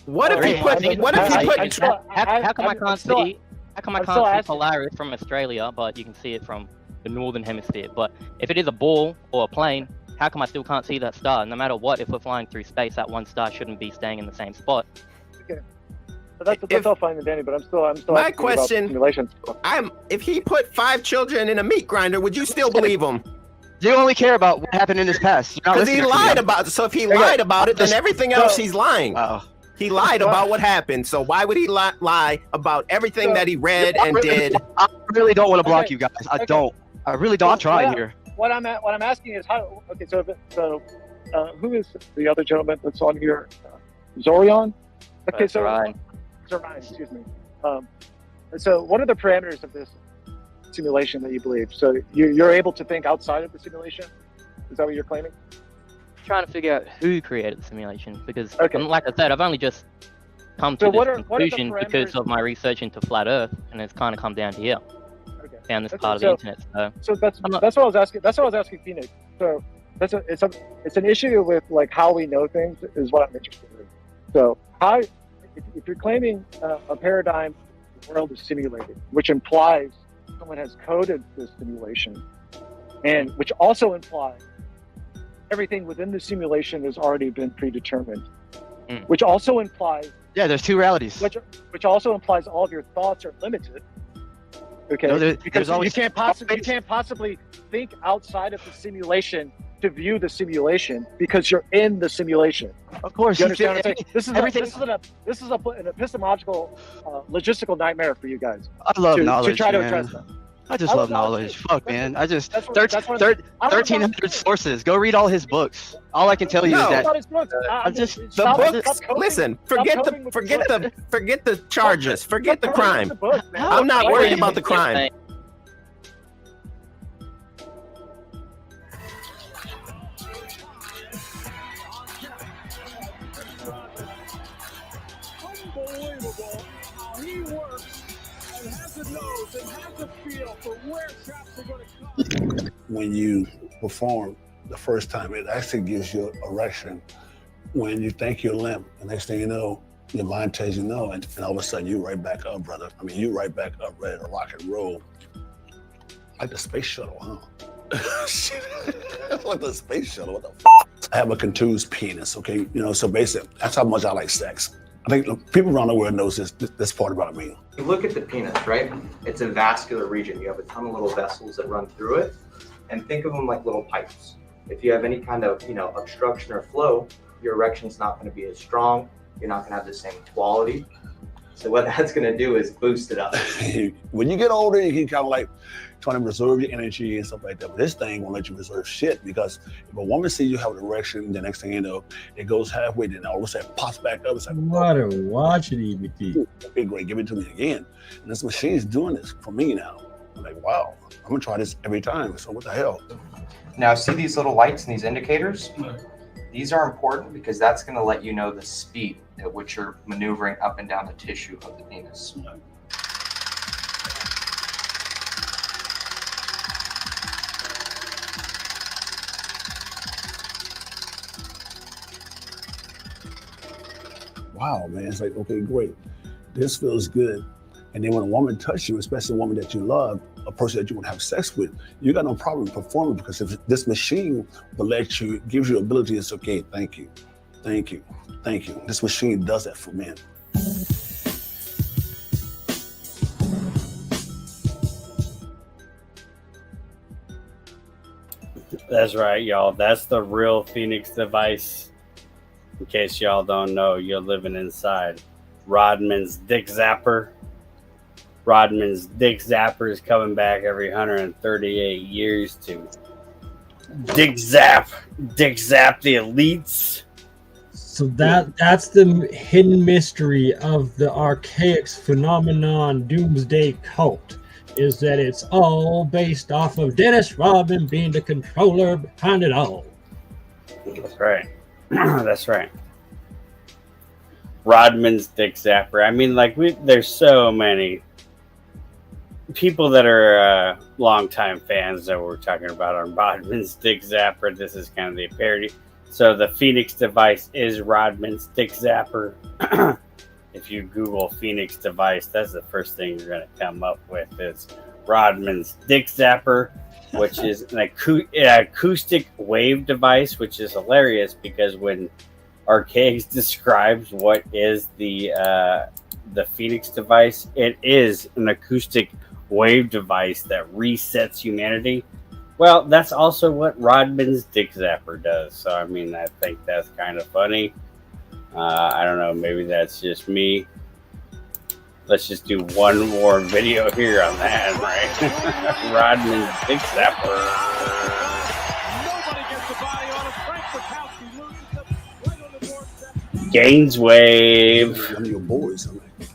What if he I put? think What if he it's- put? How come I can't see? How come I I'm can't still see asking. Polaris from Australia, but you can see it from the northern hemisphere? But if it is a ball or a plane, how come I still can't see that star? No matter what, if we're flying through space, that one star shouldn't be staying in the same spot. But that's all fine and dandy. But I'm still My asking you about question- simulations. If he put 5 children in a meat grinder, would you still believe him? You only care about what happened in his past. You're not Because he listening to me. lied about it. So if he lied about it, then everything else he's lying. Oh. He lied about what happened. So why would he lie about everything that he read and did? I really don't want to block Okay. you guys. I Okay. don't. I really don't. I'm trying here. What I'm asking is how. Okay, so who is the other gentleman that's on here? Zorion. Okay, so Right. Zorion, excuse me. So what are the parameters of this simulation that you believe? So you're able to think outside of the simulation? Is that what you're claiming? Trying to figure out who created the simulation, because Okay. like I said, I've only just come to So this what are the conclusion because parameters- of my research into flat Earth, and it's kind of come down to here. Okay. Found this Okay, part of the internet. So So that's I'm not- what I was asking. That's what I was asking Phoenix. So it's an issue with like how we know things is what I'm interested in. So how if you're claiming a paradigm, the world is simulated, which implies someone has coded this simulation, and which also implies everything within the simulation has already been predetermined, which also implies Yeah, there's two realities. which also implies all of your thoughts are limited. Okay, No, because there's always you can't possibly think outside of the simulation to view the simulation because you're in the simulation. Of course. You understand what I'm saying? everything- This is an epistemological, logistical nightmare for you guys. I love to knowledge, try to man. address that. I just I love love knowledge knowledge. too. Fuck, man. I just That's what- that's what- I love 1,300 knowledge. sources. Go read all his books. All I can tell you No. is that About his books. I'm just- The Stop books. coping- Listen, stop forget coping with forget the charges. Forget the Stop coping crime. with the book, man. I'm not Why worried are you- about the crime. Unbelievable how he works and has a nose and has a feel for where traps are going to come. When you perform the first time, it actually gives you erection. When you think you're limp, the next thing you know, your mind tells you no, and all of a sudden you right back up, brother. I mean, you right back up, ready to rock and roll. Like the space shuttle, huh? Shit. Like the space shuttle, what the f? I have a contused penis, okay? So basically, that's how much I like sex. I think people around the world knows this part about me. You look at the penis, right? It's a vascular region. You have a ton of little vessels that run through it, and think of them like little pipes. If you have any kind of, obstruction or flow, your erection's not going to be as strong. You're not going to have the same quality. So what that's going to do is boost it up. When you get older, you can kind of like trying to reserve your energy and stuff like that. But this thing won't let you reserve shit, because if a woman sees you have an erection, the next thing you know, it goes halfway, then all of a sudden it pops back up. It's like, What a watch it, EBT. okay, great, give it to me again. And this machine's doing this for me now. I'm like, wow, I'm gonna try this every time. So what the hell? Now see these little lights and these indicators? These are important because that's going to let you know the speed. which you're maneuvering up and down the tissue of the penis. Wow, man. It's like, okay, great. This feels good. And then when a woman touches you, especially a woman that you love, a person that you want to have sex with, you got no problem performing, because if this machine will let you, gives you ability, it's okay, thank you, thank you, thank you. This machine does that for men. That's right, y'all. That's the real Phoenix device. In case y'all don't know, you're living inside Rodman's Dick Zapper. Rodman's Dick Zapper is coming back every 138 years to Dick Zap the elites. So that's the hidden mystery of the Archaix phenomenon doomsday cult, is that it's all based off of Dennis Rodman being the controller behind it all. That's right. That's right. Rodman's Dick Zapper. I mean, like, there's so many people that are longtime fans that we're talking about on Rodman's Dick Zapper. This is kind of the parody. So the Phoenix device is Rodman's Dick Zapper. If you Google Phoenix device, that's the first thing you're going to come up with is Rodman's Dick Zapper, which is an acoustic wave device, which is hilarious because when Archaix describes what is the Phoenix device, it is an acoustic wave device that resets humanity. Well, that's also what Rodman's Dick Zapper does. So, I mean, I think that's kind of funny. I don't know. Maybe that's just me. Let's just do one more video here on that, right? Rodman's Dick Zapper. Gaines Wave. One of your boys, I'm like,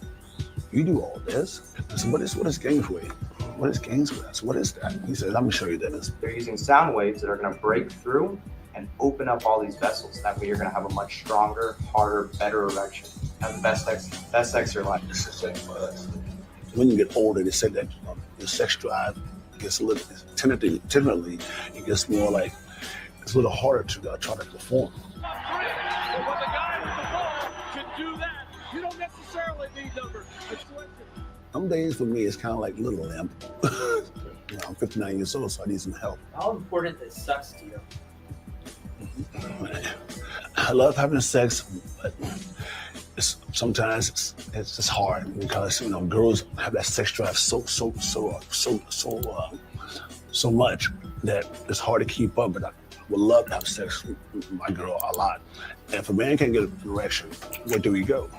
you do all this? I said, what is Gaines Wave? What is Gaines Wave? I said, what is that? He said, let me show you that. They're using sound waves that are going to break through and open up all these vessels. That way you're going to have a much stronger, harder, better erection. Have the best sex of your life. When you get older, they said that your sex drive gets a little, tentatively, it gets more like, it's a little harder to try to perform. But when the guy with the ball can do that, you don't necessarily need number. Some days for me, it's kind of like Little Limp. You know, I'm 59 years old, so I need some help. How important is sex to you? I love having sex, but sometimes it's just hard because, you know, girls have that sex drive so much that it's hard to keep up. But I would love to have sex with my girl a lot. And if a man can't get an erection, where do we go?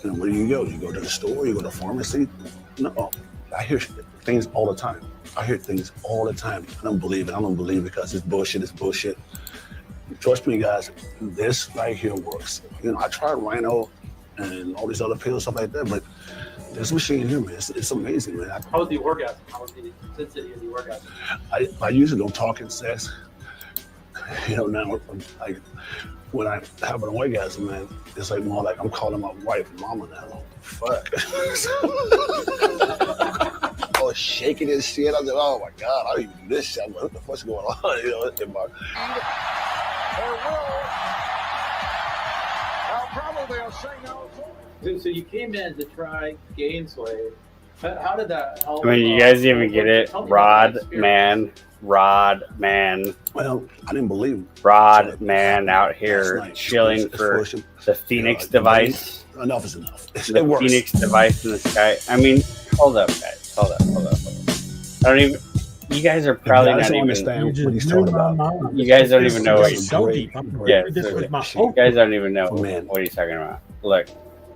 You know, where do you go? You go to the store? You go to the pharmacy? No, I hear things all the time. I hear things all the time. I don't believe it. I don't believe it because it's bullshit. It's bullshit. Trust me, guys. This right here works. You know, I tried Rhino and all these other pills, stuff like that, but this machine here, man, it's amazing, man. How was the orgasm? How was the intensity of the orgasm? I usually don't talk in sex. You know, now, like, when I have an orgasm, man, it's like more like I'm calling my wife mama now. Fuck. I was shaking this shit. I was like, oh my God, I don't even do this shit. I'm like, what the fuck's going on? You know, in my... Probably I'll say no. So you came in to try Gaines Wave. How did that help? I mean, you guys even get it? Rodman. Well, I didn't believe him. Rodman out here chilling for the Phoenix device. Enough is enough. The Phoenix device in the sky. I mean, hold up, guys. Hold up. I don't even. You guys are probably not even. What he's talking about. You guys don't even know what he's talking about. Yeah, you guys don't even know what he's talking about. Look,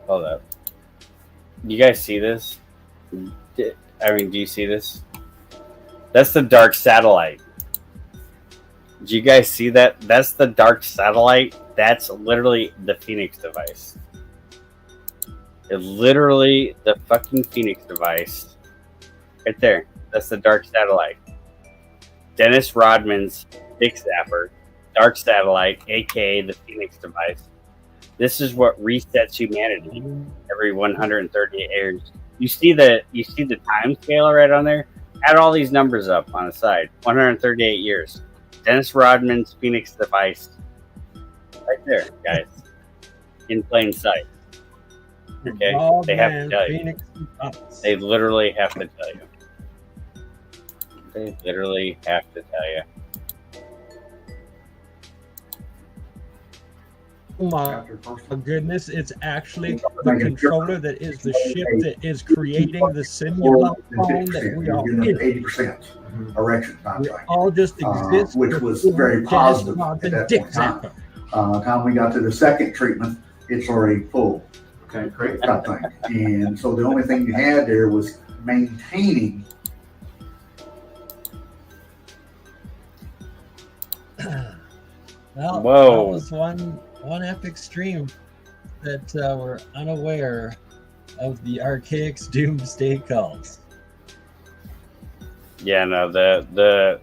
hold up. You guys see this? I mean, do you see this? That's the dark satellite. Do you guys see that? That's the dark satellite. That's literally the Phoenix device. It's literally the fucking Phoenix device. Right there. That's the dark satellite. Dennis Rodman's Dick Zapper, dark satellite, aka the Phoenix device. This is what resets humanity every 138 years. You see the time scale right on there? Add all these numbers up on the side. 138 years. Dennis Rodman's Phoenix device. Right there, guys. In plain sight. Okay? Oh, they have to tell you. Phoenix. They literally have to tell you. They literally have to tell you. Oh my goodness, it's actually the controller that is the ship that is creating the simulation that we all in. 80% erection We all just exist. which was very positive at that point in time. Time we got to the second treatment, it's already full. Okay, great. Type thing. And so the only thing you had there was maintaining. Well, Whoa. that was one epic stream that we're unaware of the Archaix doomsday cults. Yeah, no, the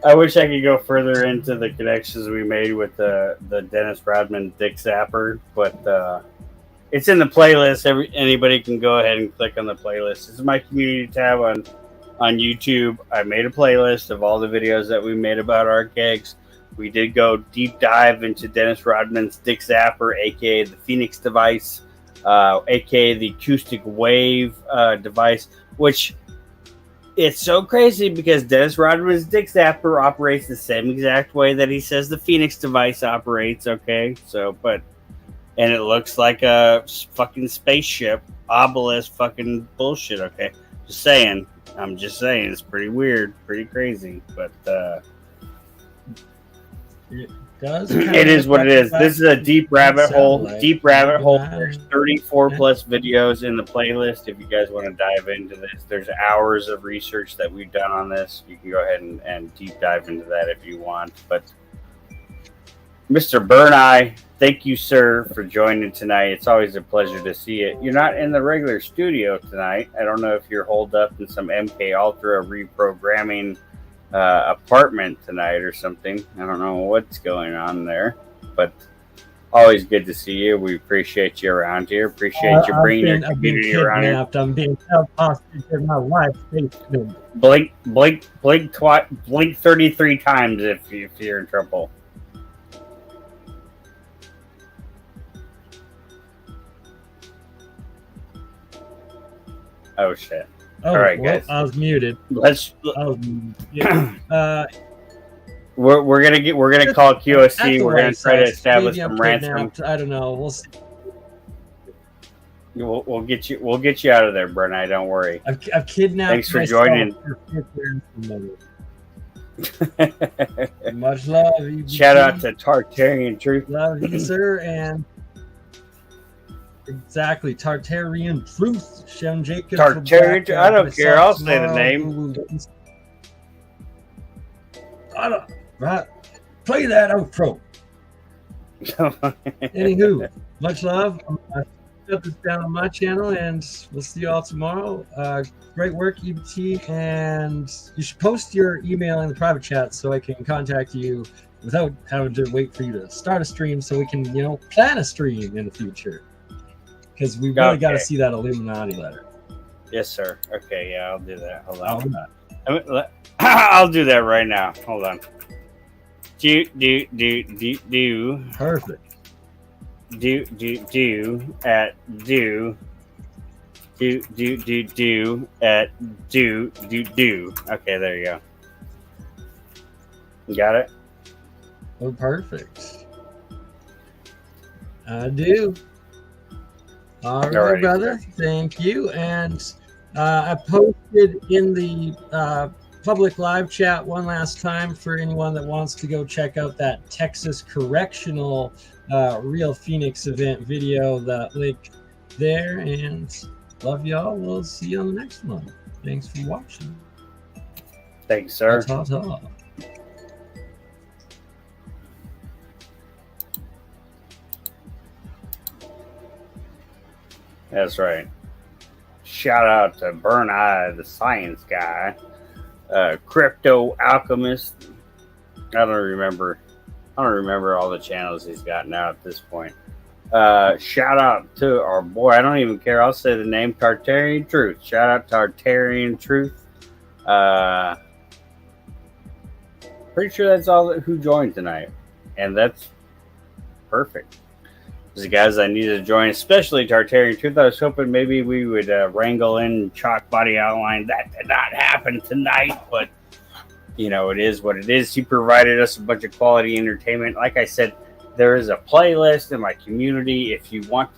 I wish I could go further into the connections we made with the Dennis Rodman Dick Zapper, but it's in the playlist. Anybody can go ahead and click on the playlist. This is my community tab on YouTube. I made a playlist of all the videos that we made about Archaix. We did go deep dive into Dennis Rodman's Dick Zapper, aka the Phoenix device, aka the acoustic wave device, which it's so crazy because Dennis Rodman's Dick Zapper operates the same exact way that he says the Phoenix device operates. Okay, and it looks like a fucking spaceship, obelisk, fucking bullshit. Okay, just saying. I'm just saying, it's pretty weird, pretty crazy, but it does. It is what it is. This is a deep rabbit hole. Deep rabbit hole. There's 34 plus videos in the playlist. If you guys want to dive into this, there's hours of research that we've done on this. You can go ahead and deep dive into that if you want. But Mr. BurnEye, thank you, sir, for joining tonight. It's always a pleasure to see it. You're not in the regular studio tonight. I don't know if you're holed up in some MK Ultra reprogramming apartment tonight or something. I don't know what's going on there, but always good to see you. We appreciate you around here. Appreciate you bringing your community around here. I'm being held hostage in my wife's basement. Blink 33 times if you're in trouble. Oh shit. Oh, all right, well, guys. I was muted. We're gonna call QOC. We're gonna try to establish some ransom. I don't know. We'll see. We'll get you out of there, BurnEye. Don't worry. I've kidnapped. Thanks for joining. Much love. EBT. Shout out to Tartarian Truth. Love you, sir, and exactly Tartarian Truth. Shem Jacobs. Tartarian. I don't care. I'll say the name. I don't. Right. Play that outro. Anywho, much love. Put this down on my channel, and we'll see you all tomorrow. Great work, EBT, and you should post your email in the private chat so I can contact you without having to wait for you to start a stream, so we can, plan a stream in the future. Because we really got to see that Illuminati letter. Yes, sir. Okay, yeah, I'll do that. Hold on. I'll do that right now. Hold on. Do. Perfect. Do at do at do. Okay, there you go. You got it? Oh, perfect. I do. All right, Alrighty. brother. Thank you. And I posted in the public live chat one last time for anyone that wants to go check out that Texas Correctional Real Phoenix event video, that link there. And love y'all. We'll see you on the next one. Thanks for watching. Thanks, sir. Ta-ta. That's right. Shout out to BurnEye, the science guy, crypto alchemist. I don't remember I don't remember all the channels he's got now at this point. Shout out to our boy. I don't even care. I'll say the name Tartarian Truth. Shout out Tartarian Truth. Pretty sure that's all who joined tonight, and that's perfect. The guys I needed to join, especially Tartarian Truth. I was hoping maybe we would wrangle in Chalk Body Outline. That did not happen tonight, but you know, it is what it is. He provided us a bunch of quality entertainment. Like I said, there is a playlist in my community if you want to